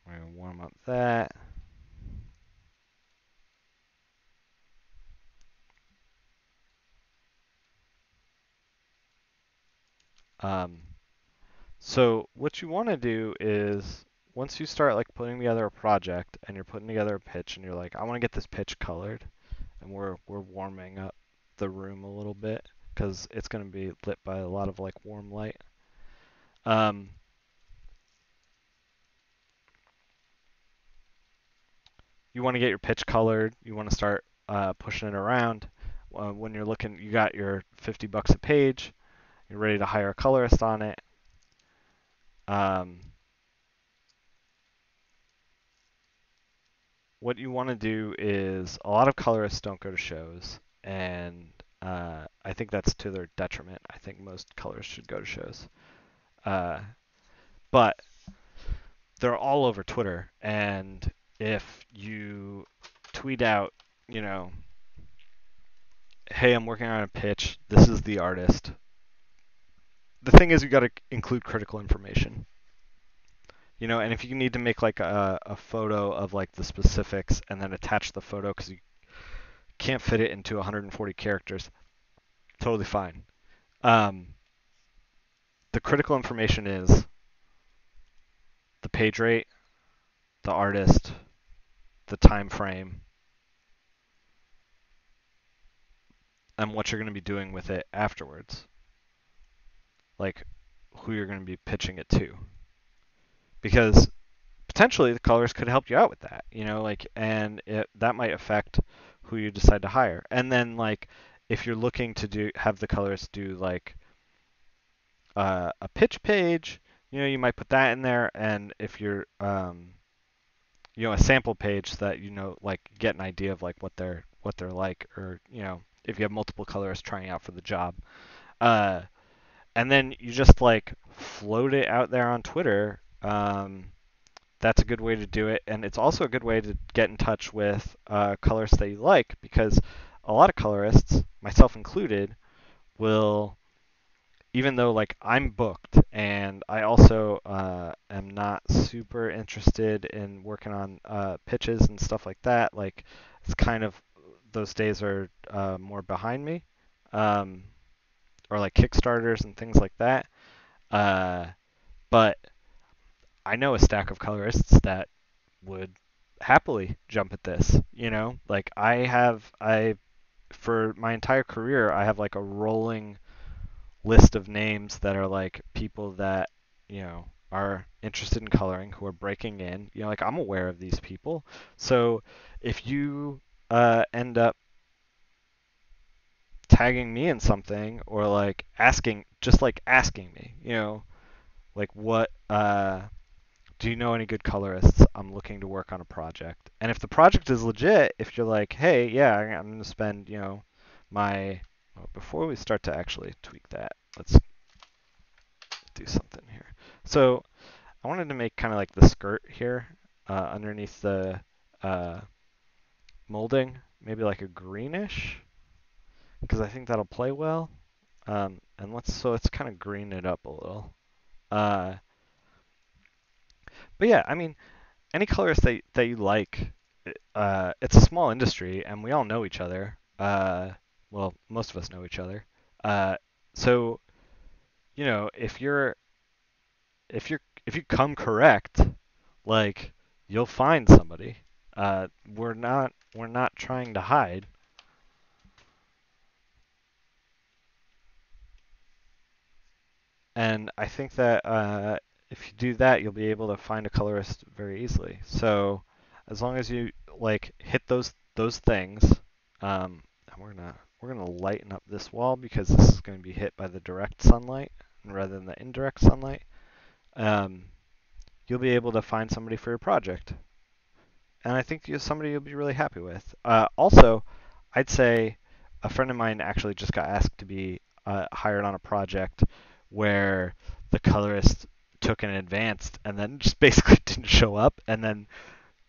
We're gonna warm up that. Um, so what you want to do is once you start like putting together a project and you're putting together a pitch and you're like, I want to get this pitch colored, and we're warming up the room a little bit because it's going to be lit by a lot of like warm light. Um, you want to get your pitch colored. You want to start pushing it around. When you're looking, you got your $50 a page. You're ready to hire a colorist on it. Um, what you want to do is a lot of colorists don't go to shows, and I think that's to their detriment. I think most colorists should go to shows. Uh, but they're all over Twitter, and if you tweet out, you know, hey, I'm working on a pitch, this is the artist. The thing is, you got to include critical information, and if you need to make like a photo of like the specifics and then attach the photo because you can't fit it into 140 characters, totally fine. Um, the critical information is the page rate, the artist, the time frame, and what you're going to be doing with it afterwards. Like who you're going to be pitching it to. Because potentially the colors could help you out with that, and that might affect who you decide to hire. And then like if you're looking to have the colors do like a pitch page, you might put that in there. And if you're a sample page so that like get an idea of like what they're like, or if you have multiple colorists trying out for the job. Uh, and then you just like float it out there on Twitter. That's a good way to do it, and it's also a good way to get in touch with colorists that you like, because a lot of colorists, myself included, will, even though like I'm booked and I also am not super interested in working on pitches and stuff like that, like it's kind of those days are more behind me, um, or like Kickstarters and things like that. Uh, but I know a stack of colorists that would happily jump at this. Like I for my entire career, I have like a rolling list of names that are like people that are interested in coloring who are breaking in. Like I'm aware of these people. So if you end up tagging me in something, or like asking me, like what do you know any good colorists? I'm looking to work on a project. And if the project is legit, if you're like, hey, yeah, I'm going to spend, my. Well, before we start to actually tweak that, let's do something here. So I wanted to make kind of like the skirt here underneath the uh, molding, maybe like a greenish, because I think that'll play well. And let's kind of green it up a little. Uh, but yeah, I mean, any colorist that you like, it's a small industry, and we all know each other. Well, most of us know each other. Uh, so if you come correct, like you'll find somebody. We're not trying to hide. And I think that if you do that, you'll be able to find a colorist very easily. So as long as you like hit those things, and we're gonna lighten up this wall because this is going to be hit by the direct sunlight rather than the indirect sunlight. Um, you'll be able to find somebody for your project, and I think you're somebody you'll be really happy with. Also, I'd say a friend of mine actually just got asked to be hired on a project where the colorist took an advanced and then just basically didn't show up, and then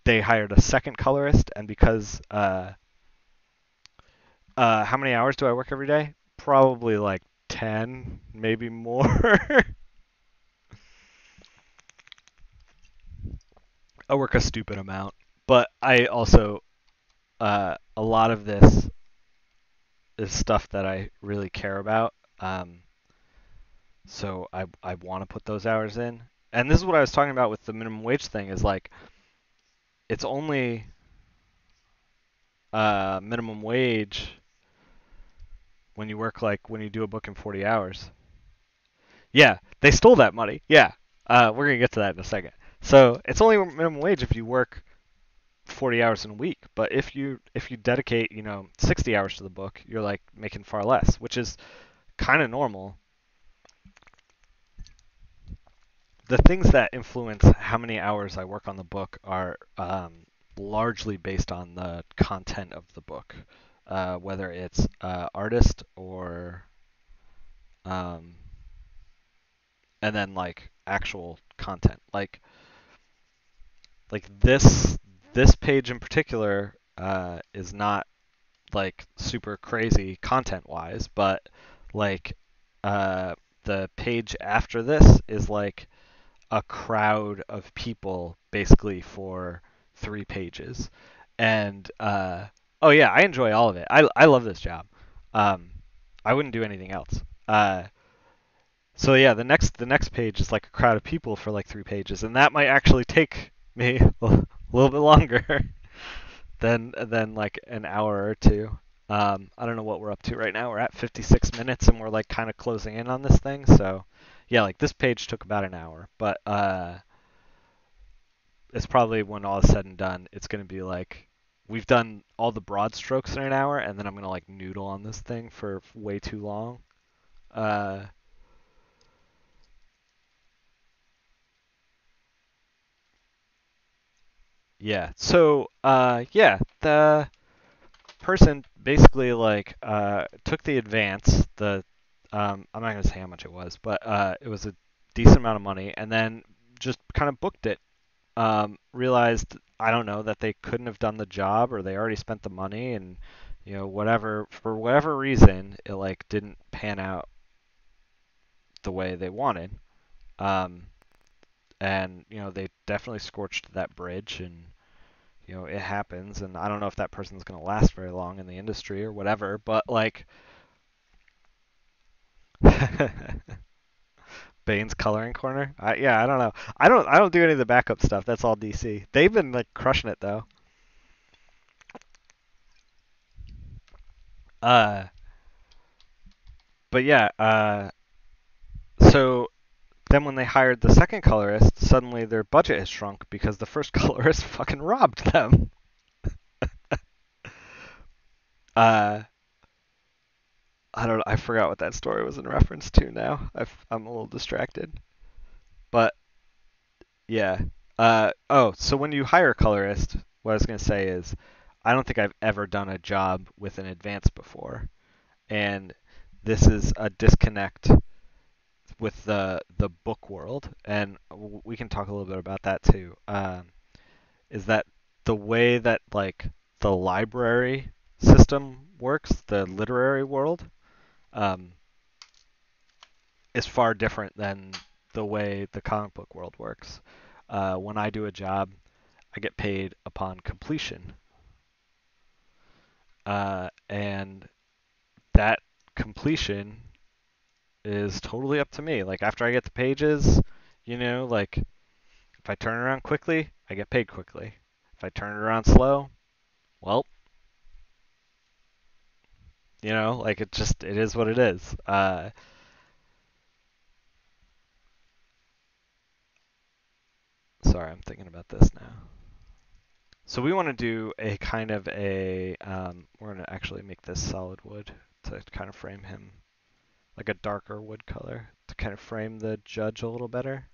they hired a second colorist, and because how many hours do I work every day? Probably like 10, maybe more. I work a stupid amount, but I also a lot of this is stuff that I really care about. So I want to put those hours in. And this is what I was talking about with the minimum wage thing is like it's only minimum wage when you do a book in 40 hours. Yeah, they stole that money. Yeah. We're going to get to that in a second. So, it's only minimum wage if you work 40 hours in a week, but if you dedicate, 60 hours to the book, you're like making far less, which is kind of normal. The things that influence how many hours I work on the book are largely based on the content of the book, whether it's artist or um, and then like actual content. Like this page in particular is not like super crazy content wise, but like uh, the page after this is like a crowd of people basically for 3 pages. And oh yeah, I enjoy all of it. I love this job. Um, I wouldn't do anything else. So yeah, the next page is like a crowd of people for like 3 pages, and that might actually take me a little bit longer than like an hour or two. I don't know what we're up to right now. We're at 56 minutes, and we're like kind of closing in on this thing. So yeah, like this page took about an hour, but it's probably when all is said and done, it's going to be like we've done all the broad strokes in an hour, and then I'm going to like noodle on this thing for way too long. Uh, yeah. So yeah, the person basically like took the advance, the I'm not gonna say how much it was, but it was a decent amount of money, and then just kind of booked it. Realized I don't know that they couldn't have done the job or they already spent the money, and whatever for whatever reason it like didn't pan out the way they wanted. Um, and they definitely scorched that bridge, and it happens, and I don't know if that person's going to last very long in the industry or whatever, but like Bane's coloring corner. Yeah, I don't know. I don't do any of the backup stuff. That's all DC. They've been like crushing it though. Uh, but yeah, so then when they hired the second colorist, suddenly their budget has shrunk because the first colorist fucking robbed them. uh, I don't. I forgot what that story was in reference to now. I'm a little distracted. But yeah. Oh, so when you hire a colorist, what I was gonna say is, I don't think I've ever done a job with an advance before, and this is a disconnect with the book world, and we can talk a little bit about that too. Is that the way that like the library system works, the literary world, um, is far different than the way the comic book world works. When I do a job, I get paid upon completion. And that completion is totally up to me. Like after I get the pages, like if I turn around quickly, I get paid quickly. If I turn it around slow, well, like it is what it is. Sorry, I'm thinking about this now. So we want to do a kind of we're going to actually make this solid wood to kind of frame him, like a darker wood color to kind of frame the judge a little better.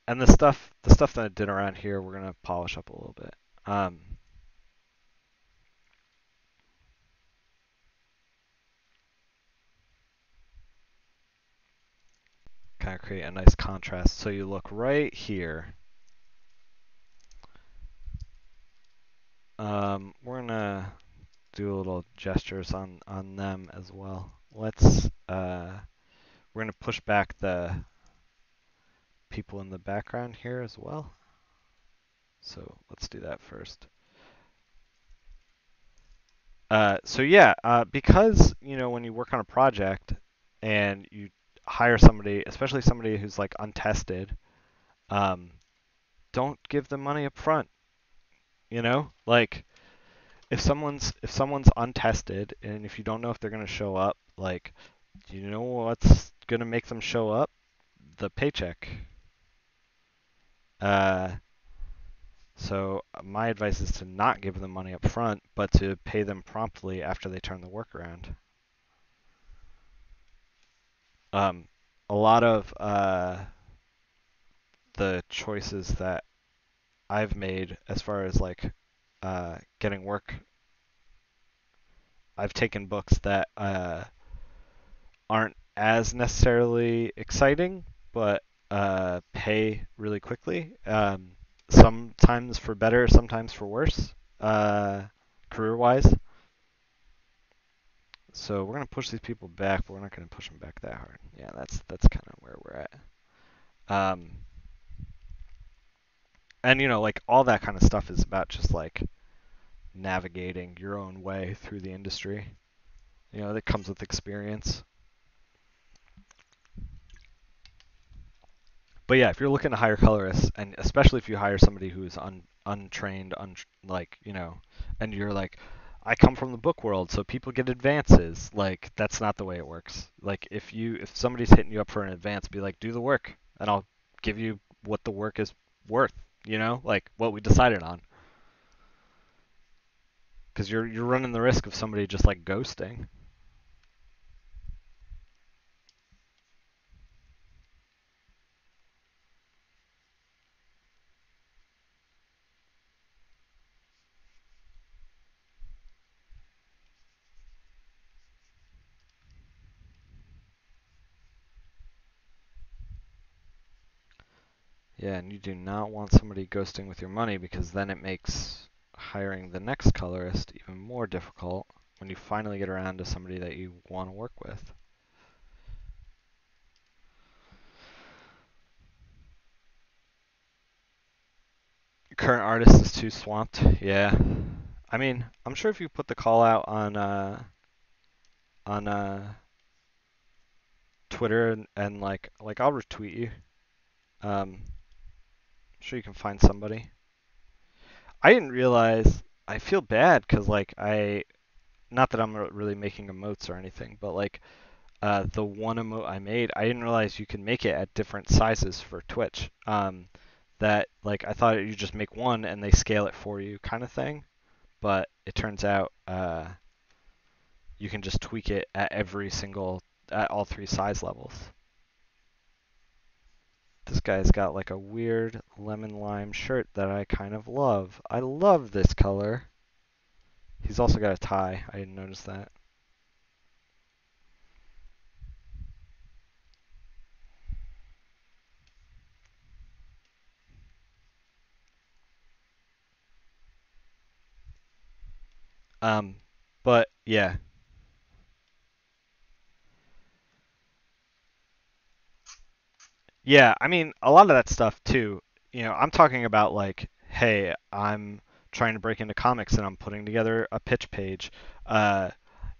And the stuff that I did around here, we're going to polish up a little bit. Kind of create a nice contrast. So you look right here. We're gonna do a little gestures on them as well. We're gonna push back the people in the background here as well. So let's do that first. So yeah, because when you work on a project and you hire somebody, especially somebody who's like untested, um, don't give them money up front. Like if someone's untested and if you don't know if they're gonna show up, like you know what's gonna make them show up? The paycheck. Uh, so my advice is to not give them money up front, but to pay them promptly after they turn the work around. A lot of the choices that I've made as far as like getting work, I've taken books that aren't as necessarily exciting, but pay really quickly. Sometimes for better, sometimes for worse, career-wise. So we're gonna push these people back, but we're not gonna push them back that hard. Yeah, that's kind of where we're at. Um, and like all that kind of stuff is about just like navigating your own way through the industry. That comes with experience. But yeah, if you're looking to hire colorists, and especially if you hire somebody who's untrained, like and you're like, I come from the book world, so people get advances. Like that's not the way it works. Like if somebody's hitting you up for an advance, be like, do the work, and I'll give you what the work is worth. Like what we decided on. Because you're running the risk of somebody just like ghosting. Yeah, and you do not want somebody ghosting with your money because then it makes hiring the next colorist even more difficult when you finally get around to somebody that you want to work with. Current artist is too swamped. Yeah. I mean, I'm sure if you put the call out on Twitter and like I'll retweet you. I'm sure you can find somebody. I didn't realize. I feel bad because like not that I'm really making emotes or anything, but like the one emote I made, I didn't realize you can make it at different sizes for Twitch. That like I thought you just make one and they scale it for you kind of thing, but it turns out you can just tweak it at all three size levels. This guy's got like a weird lemon lime shirt that I kind of love. I love this color. He's also got a tie. I didn't notice that. Um, but yeah, Yeah, I mean, a lot of that stuff too. I'm talking about like, hey, I'm trying to break into comics and I'm putting together a pitch page. Uh,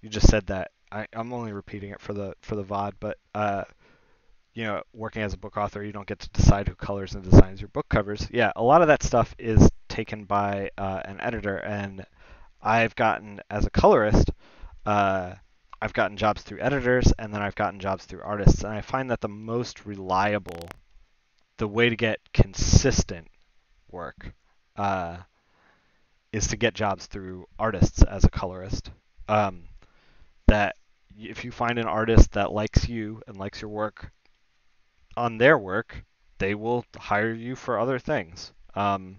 you just said that. I'm only repeating it for the VOD, but working as a book author, you don't get to decide who colors and designs your book covers. Yeah, a lot of that stuff is taken by an editor, and I've gotten as a colorist. Uh, I've gotten jobs through editors, and then I've gotten jobs through artists, and I find that the most reliable, the way to get consistent work, uh, is to get jobs through artists as a colorist. Um, that if you find an artist that likes you and likes your work on their work, they will hire you for other things, and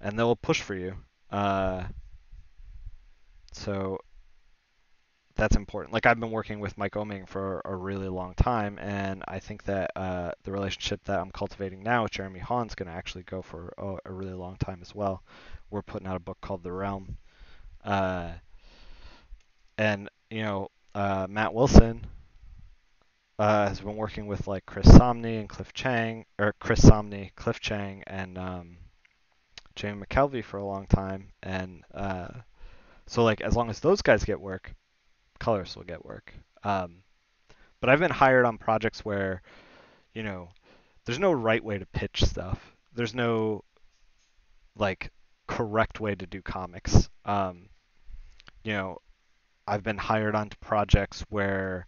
they'll push for you. Uh, so that's important. Like I've been working with Mike Oming for a really long time, and I think that the relationship that I'm cultivating now with Jeremy Hahn's going to actually go for a really long time as well. We're putting out a book called The Realm, uh, and Matt Wilson has been working with like Chris Somney and Cliff Chang, or Chris Somney, Cliff Chang, and Jamie McKelvey for a long time, and so like as long as those guys get work, colorists will get work. Um, but I've been hired on projects where you know there's no right way to pitch stuff. There's no like correct way to do comics. You know, I've been hired onto projects where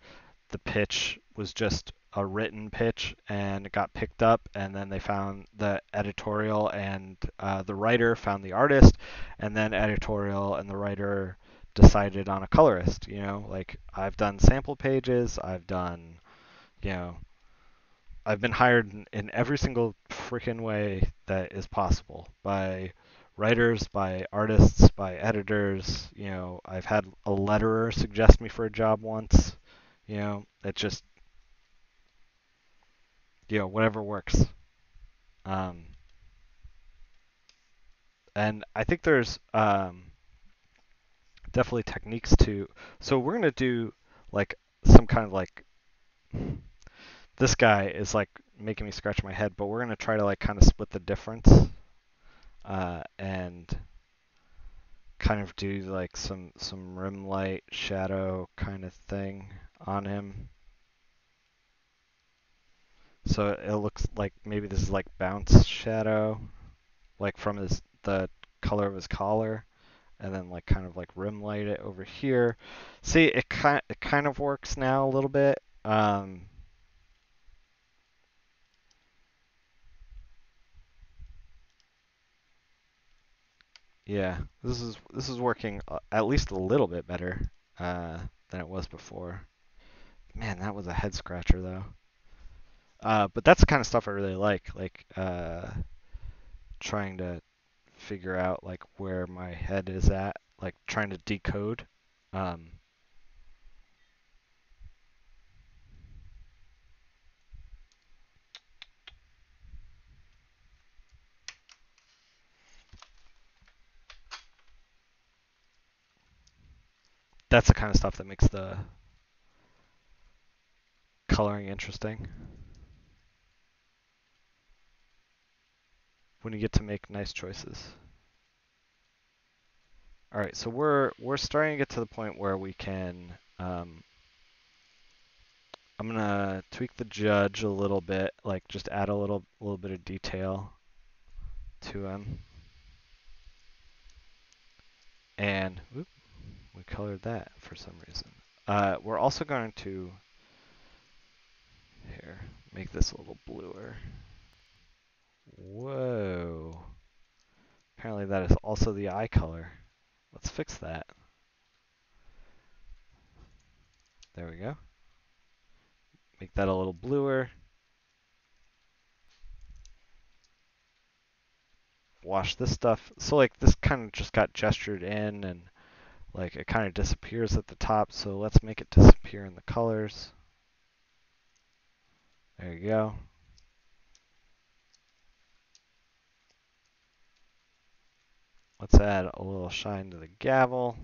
the pitch was just a written pitch and it got picked up, and then they found the editorial and the writer found the artist, and then editorial and the writer decided on a colorist. Like I've done sample pages, you know, I've been hired in every single freaking way that is possible by writers, by artists, by editors. I've had a letterer suggest me for a job once. It just, whatever works. Um, and I think there's definitely techniques to. So we're gonna do like some kind of like. This guy is like making me scratch my head, but we're gonna try to like kind of split the difference and kind of do like some rim light shadow kind of thing on him. So it looks like maybe this is like bounce shadow, like from the color of his collar, and then like kind of like rim light it over here. See, it kind of works now a little bit. Yeah, this is working at least a little bit better than it was before. Man, that was a head scratcher though. But that's the kind of stuff I really like trying to figure out like where my head is at, like trying to decode. Um, that's the kind of stuff that makes the coloring interesting. When you get to make nice choices. All right, so we're starting to get to the point where we can. I'm gonna tweak the judge a little bit, like just add a little bit of detail to him, and whoop, we colored that for some reason. We're also going to here make this a little bluer. Whoa! Apparently that is also the eye color. Let's fix that. There we go. Make that a little bluer. Wash this stuff. So like this kind of just got gestured in and like it kind of disappears at the top. So let's make it disappear in the colors. There you go. Let's add a little shine to the gavel.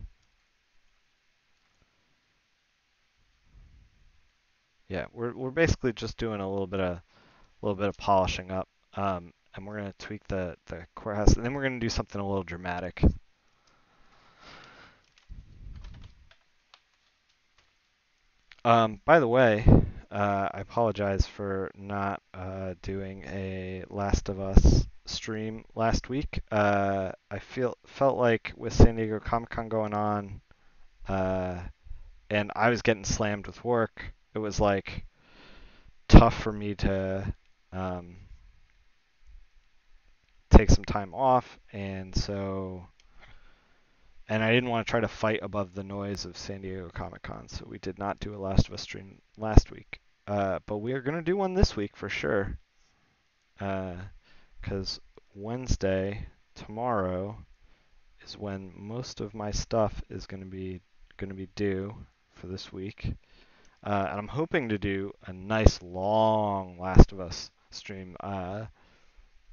Yeah, we're basically just doing a little bit of a little bit of polishing up, and we're gonna tweak the courthouse, and then we're gonna do something a little dramatic. By the way, I apologize for not doing a Last of Us stream last week. I felt like with San Diego Comic Con going on, uh, and I was getting slammed with work, it was like tough for me to um, take some time off, and I didn't want to try to fight above the noise of San Diego Comic Con, so we did not do a Last of Us stream last week. But we are going to do one this week for sure. Because Wednesday, tomorrow, is when most of my stuff is going to be due for this week. And I'm hoping to do a nice long Last of Us stream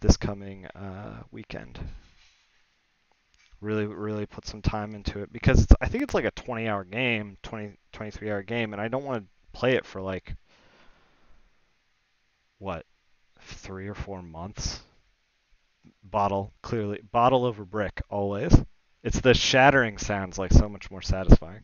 this coming weekend. Really put some time into it because I think it's like a 20-hour game, 23-hour game, and I don't want to play it for like what, 3 or 4 months. Bottle over brick always. It's the shattering sounds like so much more satisfying.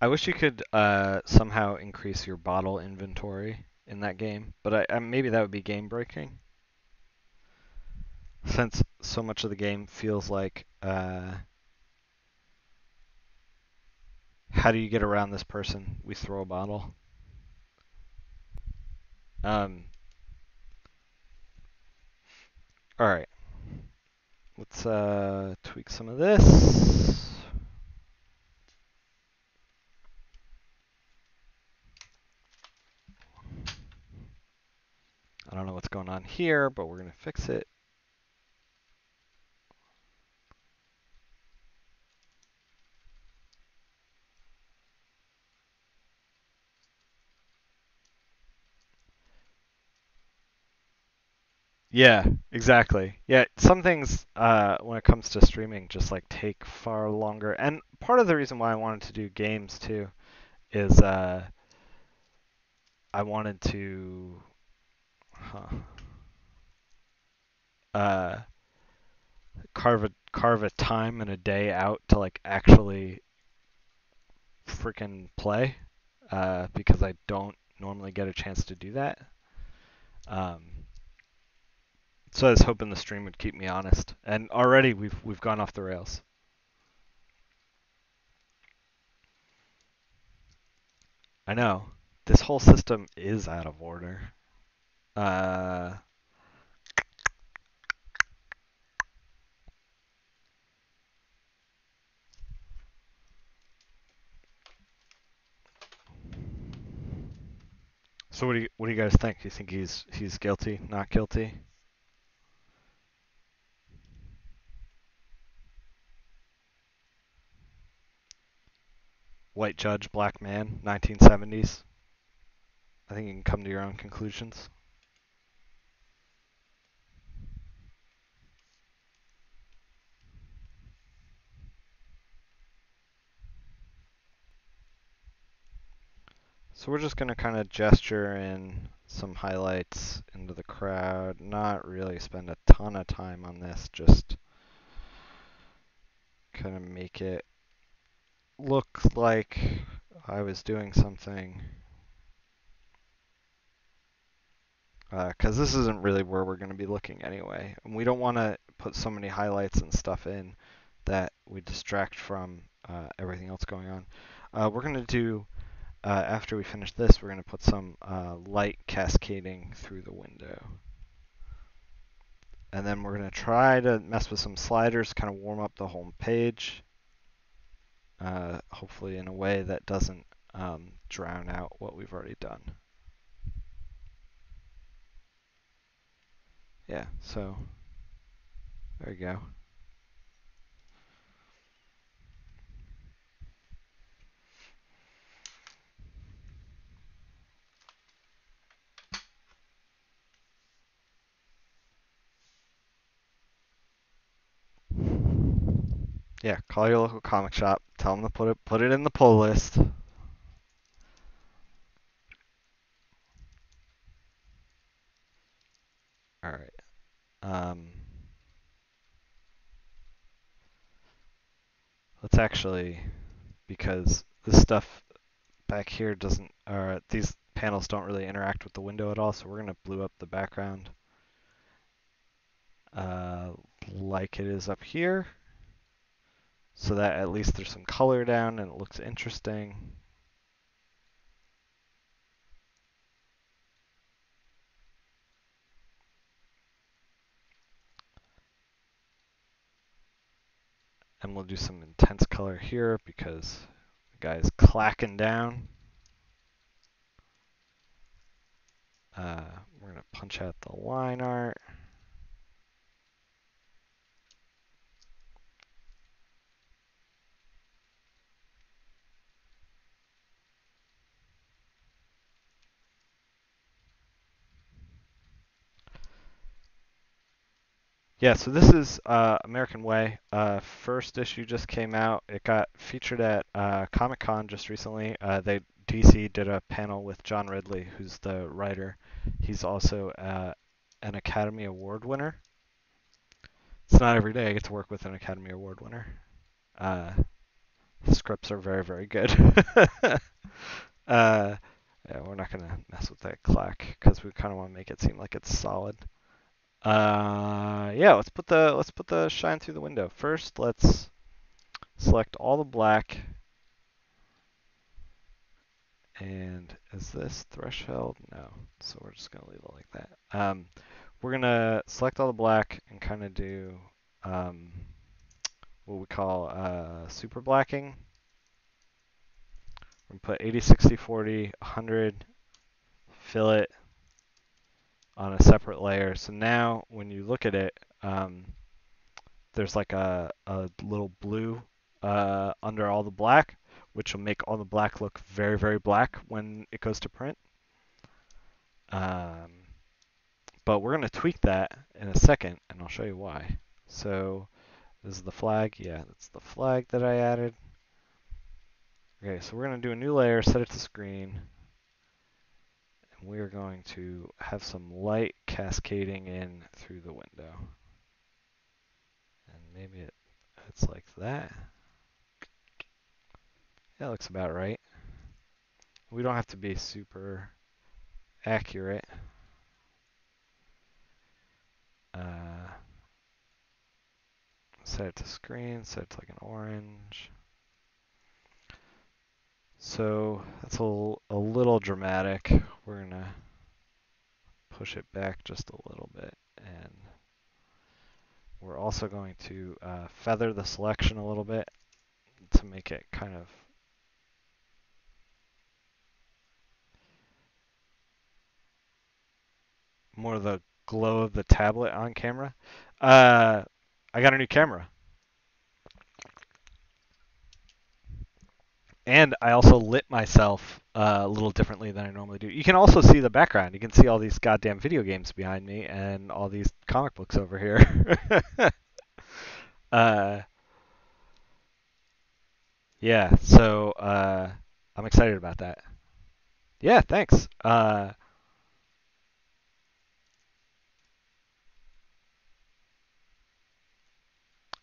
I wish you could somehow increase your bottle inventory in that game, but maybe that would be game breaking. Since so much of the game feels like, how do you get around this person? We throw a bottle. Um, all right, let's tweak some of this. I don't know what's going on here, but we're gonna fix it. Yeah, exactly. Yeah, some things when it comes to streaming just like take far longer. And part of the reason why I wanted to do games too is I wanted to huh, uh, carve a time and a day out to like actually freaking play because I don't normally get a chance to do that. Um, so I was hoping the stream would keep me honest. And already we've gone off the rails. I know. This whole system is out of order. Uh, so what do you guys think? Do you think he's guilty, not guilty? White judge, black man, 1970s. I think you can come to your own conclusions. So we're just gonna kind of gesture in some highlights into the crowd, not really spend a ton of time on this, just kind of make it look like I was doing something. Because this isn't really where we're going to be looking anyway. And we don't want to put so many highlights and stuff in that we distract from everything else going on. We're going to do, after we finish this, we're going to put some light cascading through the window. And then we're going to try to mess with some sliders, kind of warm up the home page, hopefully in a way that doesn't drown out what we've already done. Yeah, so there you go. Yeah, call your local comic shop. Tell them to put it in the pull list. All right. Um, let's actually, because this stuff back here doesn't, or these panels don't really interact with the window at all, so we're gonna blue up the background uh, like it is up here, so that at least there's some color down and it looks interesting. And we'll do some intense color here because the guy's clacking down. We're going to punch out the line art. Yeah, so this is American Way. First issue just came out. It got featured at Comic Con just recently. DC did a panel with John Ridley, who's the writer. He's also an Academy Award winner. It's not every day I get to work with an Academy Award winner. The scripts are very, very good. Yeah, we're not gonna mess with that clack because we kind of want to make it seem like it's solid. Yeah, let's put the shine through the window. First, let's select all the black. And is this threshold? No. So we're just gonna leave it like that. We're gonna select all the black and kind of do what we call super blacking. We're gonna put 80, 60, 40, 100, fill it on a separate layer. So now when you look at it, there's like a little blue under all the black, which will make all the black look very, very black when it goes to print. But we're going to tweak that in a second, and I'll show you why. So this is the flag. Yeah, that's the flag that I added. Okay, so we're going to do a new layer, set it to screen, and we are going to have some light cascading in through the window. And maybe it's like that. That looks about right. We don't have to be super accurate. Set it to screen, set it to like an orange. So that's a little dramatic. We're going to push it back just a little bit. And we're also going to feather the selection a little bit to make it kind of more the glow of the tablet on camera. I got a new camera. And I also lit myself a little differently than I normally do. You can also see the background. You can see all these goddamn video games behind me and all these comic books over here. Yeah, so I'm excited about that. Yeah, thanks.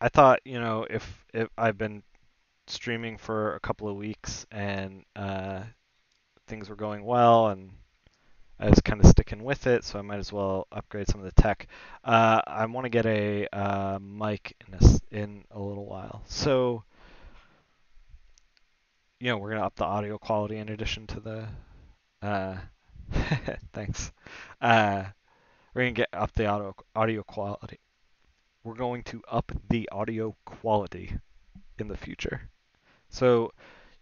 I thought, if I've been streaming for a couple of weeks and things were going well and I was kind of sticking with it, so I might as well upgrade some of the tech. I want to get a mic in a little while. So, we're going to up the audio quality in addition to the... Thanks. We're going to get up the audio quality. We're going to up the audio quality in the future. So,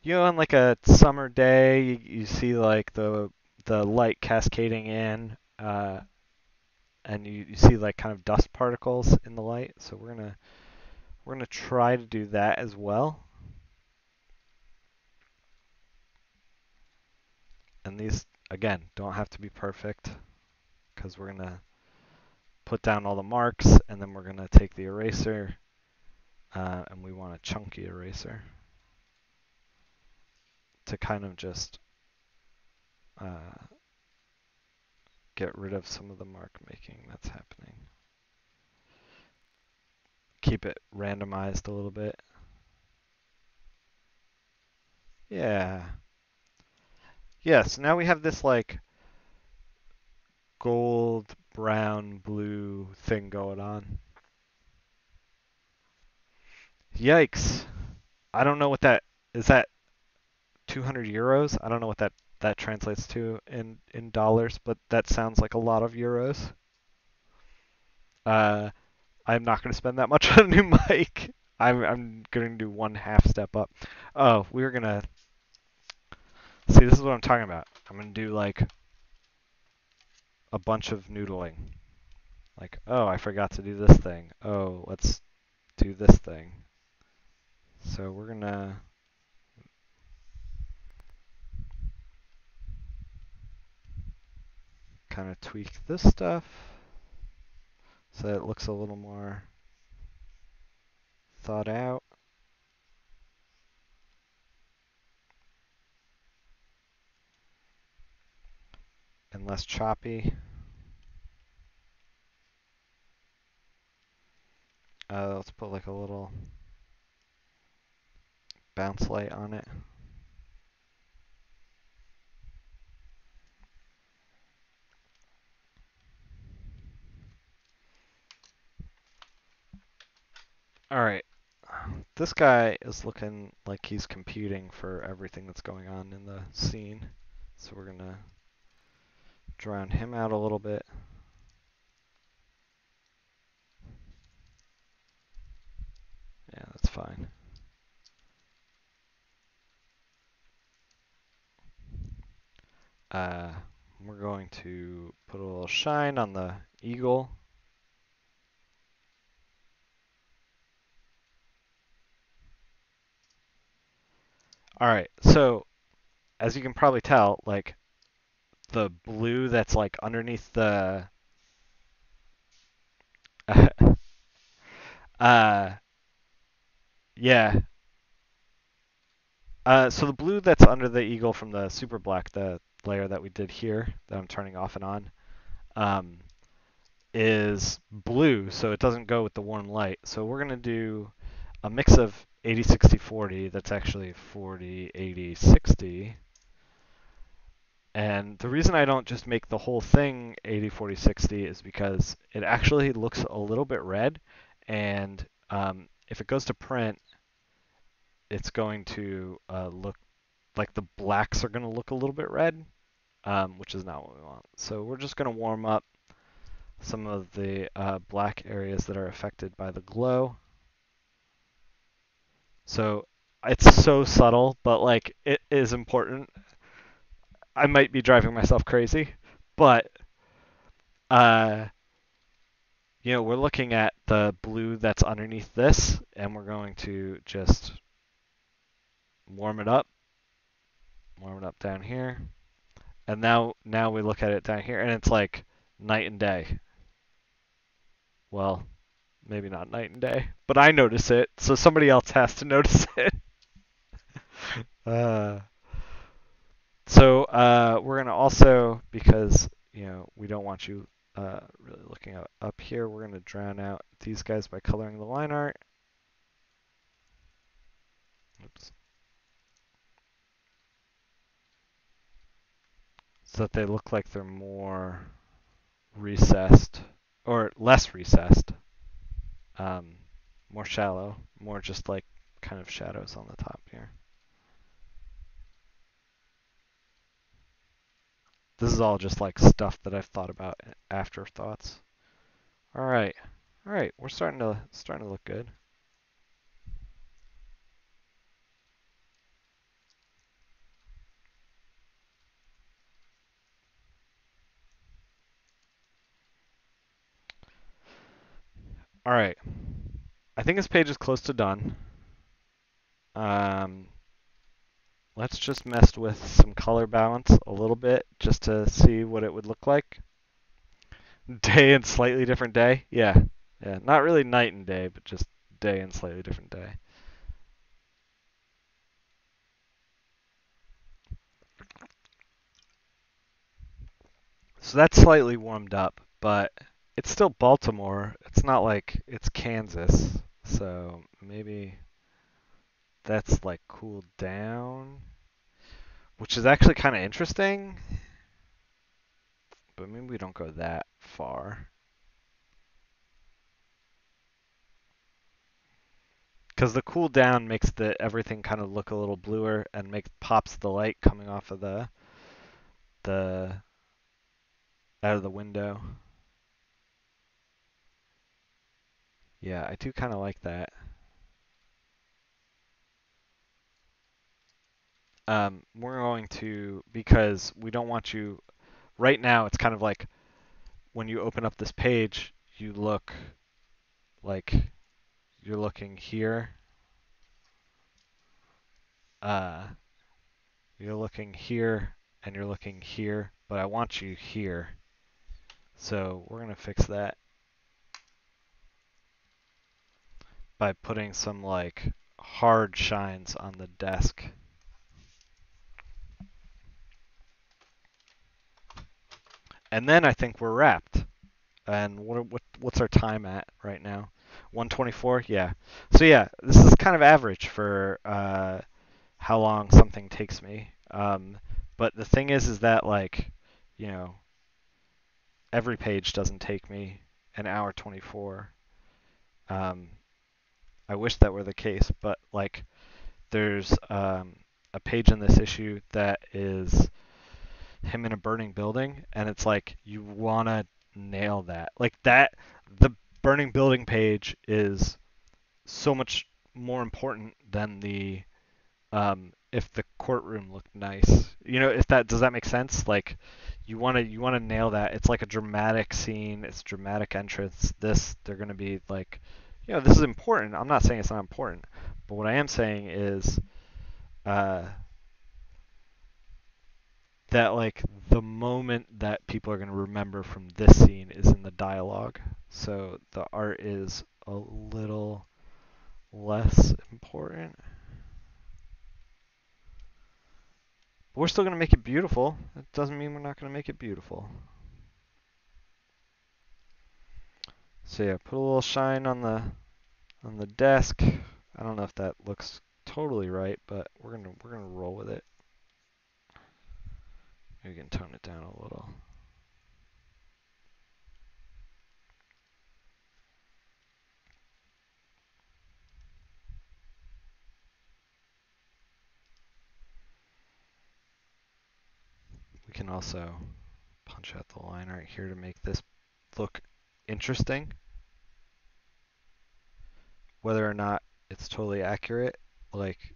on like a summer day, you see like the light cascading in, and you see like kind of dust particles in the light. So we're gonna try to do that as well. And these again don't have to be perfect because we're gonna put down all the marks and then we're gonna take the eraser and we want a chunky eraser to kind of just get rid of some of the mark making that's happening. Keep it randomized a little bit. Yeah. Yeah, so now we have this like gold, brown, blue thing going on. Yikes. I don't know what that is. That 200 euros? I don't know what that translates to in dollars, but that sounds like a lot of euros. I'm not going to spend that much on a new mic. I'm going to do one half step up. Oh, we're going to see, this is what I'm talking about. I'm going to do like a bunch of noodling. Like, oh, I forgot to do this thing. Oh, let's do this thing. So we're going to kind of tweak this stuff so that it looks a little more thought out. And less choppy. Let's put like a little bounce light on it. All right. This guy is looking like he's competing for everything that's going on in the scene. So we're going to drown him out a little bit. Yeah, that's fine. We're going to put a little shine on the eagle. All right, so as you can probably tell, like the blue that's like underneath the yeah. So the blue that's under the eagle from the super black, the layer that we did here, that I'm turning off and on, is blue, so it doesn't go with the warm light. So we're going to do a mix of 80-60-40, that's actually 40-80-60. And the reason I don't just make the whole thing 80-40-60 is because it actually looks a little bit red, and if it goes to print, it's going to look like the blacks are going to look a little bit red, which is not what we want. So we're just going to warm up some of the black areas that are affected by the glow. So it's so subtle, but like it is important. I might be driving myself crazy, but we're looking at the blue that's underneath this, and we're going to just warm it up down here. And now we look at it down here, and it's like night and day. Well, maybe not night and day, but I notice it, so somebody else has to notice it. So we're gonna also, because we don't want you really looking up here, we're gonna drown out these guys by coloring the line art. Oops. So that they look like they're more recessed, or less recessed, more shallow, more just like kind of shadows on the top here. This is all just like stuff that I've thought about, afterthoughts. All right, we're starting to look good. All right, I think this page is close to done. Let's just mess with some color balance a little bit just to see what it would look like. Day and slightly different day? Yeah. Not really night and day, but just day and slightly different day. So that's slightly warmed up, but it's still Baltimore. It's not like it's Kansas. So maybe that's like cooled down, which is actually kind of interesting, but maybe we don't go that far. Because the cool down makes the everything kind of look a little bluer and makes pops the light coming off of the out of the window. Yeah, I do kind of like that. We're going to, because we don't want you, right now it's kind of like when you open up this page, you look like you're looking here. Uh, you're looking here and you're looking here, but I want you here. So we're going to fix that by putting some like hard shines on the desk. And then I think we're wrapped. And what's our time at right now? 124? Yeah. So yeah, this is kind of average for how long something takes me. But the thing is that like, you know, every page doesn't take me an hour 24. Um, I wish that were the case, but like there's a page in this issue that is him in a burning building, and it's like you wanna nail that. Like that, the burning building page is so much more important than the if the courtroom looked nice. You know, if that does that make sense? Like you wanna nail that. It's like a dramatic scene. It's dramatic entrance. This they're gonna be like, this is important. I'm not saying it's not important, but what I am saying is uh, that like the moment that people are gonna remember from this scene is in the dialogue. So the art is a little less important. But we're still going to make it beautiful. It doesn't mean we're not going to make it beautiful. So yeah, put a little shine on the desk. I don't know if that looks totally right, but we're gonna roll with it. We can tone it down a little. We can also punch out the line right here to make this look interesting. Whether or not it's totally accurate, like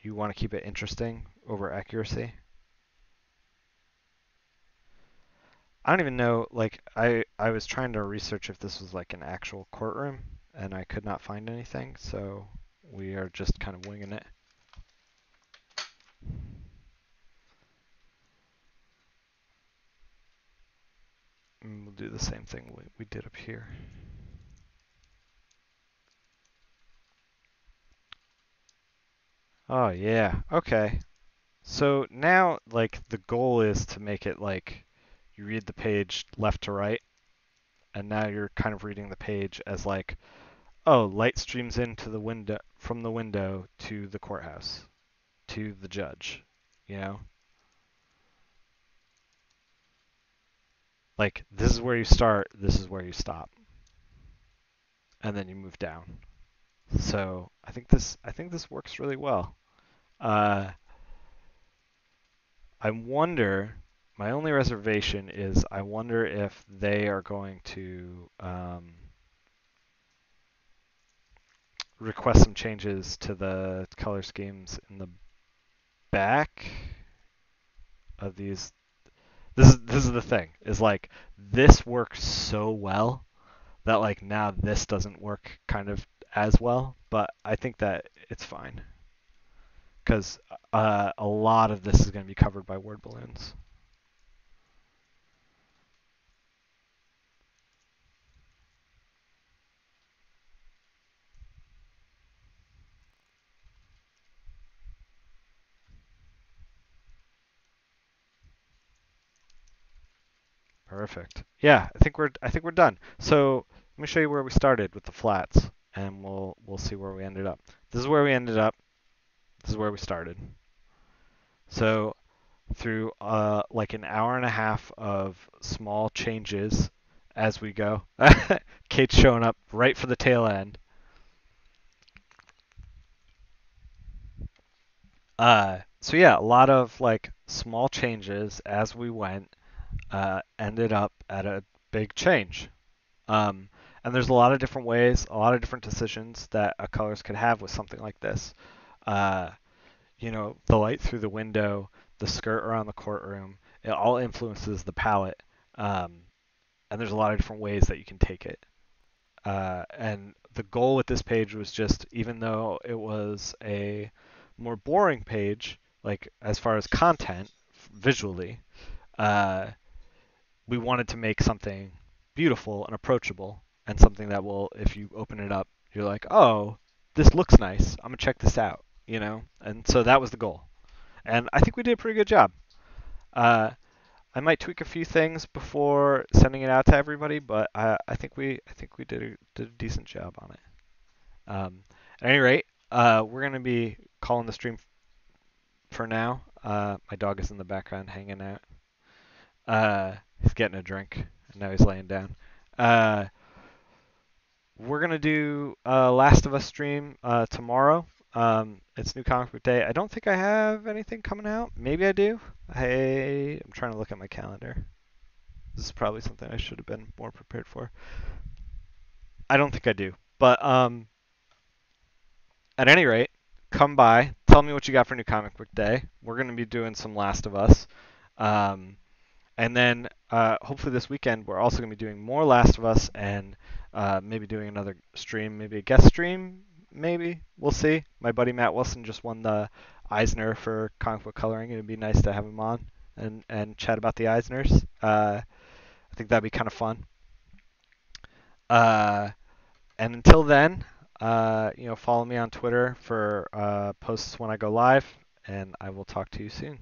you want to keep it interesting over accuracy. I don't even know, like I was trying to research if this was like an actual courtroom and I could not find anything, so we are just kind of winging it. And we'll do the same thing we did up here. Oh yeah, okay. So now like the goal is to make it like you read the page left to right, and now you're kind of reading the page as like, oh, light streams into the window from the window to the courthouse, to the judge, you know? Like this is where you start, this is where you stop, and then you move down. So I think this works really well. Uh, I wonder. My only reservation is I wonder if they are going to request some changes to the color schemes in the back of these. This is the thing. Is like this works so well that like now this doesn't work kind of as well, but I think that it's fine because a lot of this is going to be covered by word balloons. Perfect. Yeah, I think we're done. So let me show you where we started with the flats, and we'll see where we ended up. This is where we ended up. This is where we started. So through like an hour and a half of small changes as we go. Kate's showing up right for the tail end. So yeah, a lot of like small changes as we went ended up at a big change. Um, and there's a lot of different ways, a lot of different decisions that a colorist could have with something like this. Uh, the light through the window, the skirt around the courtroom, it all influences the palette. Um, and there's a lot of different ways that you can take it. And the goal with this page was just, even though it was a more boring page, like as far as content visually, uh, we wanted to make something beautiful and approachable and something that will, if you open it up, you're like, oh, this looks nice. I'm gonna check this out, And so that was the goal, and I think we did a pretty good job. Uh, I might tweak a few things before sending it out to everybody, but I think we did a decent job on it. At any rate, we're gonna be calling the stream for now. My dog is in the background hanging out. He's getting a drink, and now he's laying down. Uh, we're gonna do Last of Us stream tomorrow. It's New Comic Book Day. I don't think I have anything coming out. Maybe I do. I'm trying to look at my calendar. This is probably something I should have been more prepared for. I don't think I do. But at any rate, come by. Tell me what you got for New Comic Book Day. We're going to be doing some Last of Us. Um, and then hopefully this weekend, we're also going to be doing more Last of Us and maybe doing another stream, maybe a guest stream, maybe. We'll see. My buddy Matt Wilson just won the Eisner for comic book coloring. It would be nice to have him on and chat about the Eisners. I think that'd be kind of fun. Uh, and until then, follow me on Twitter for posts when I go live, and I will talk to you soon.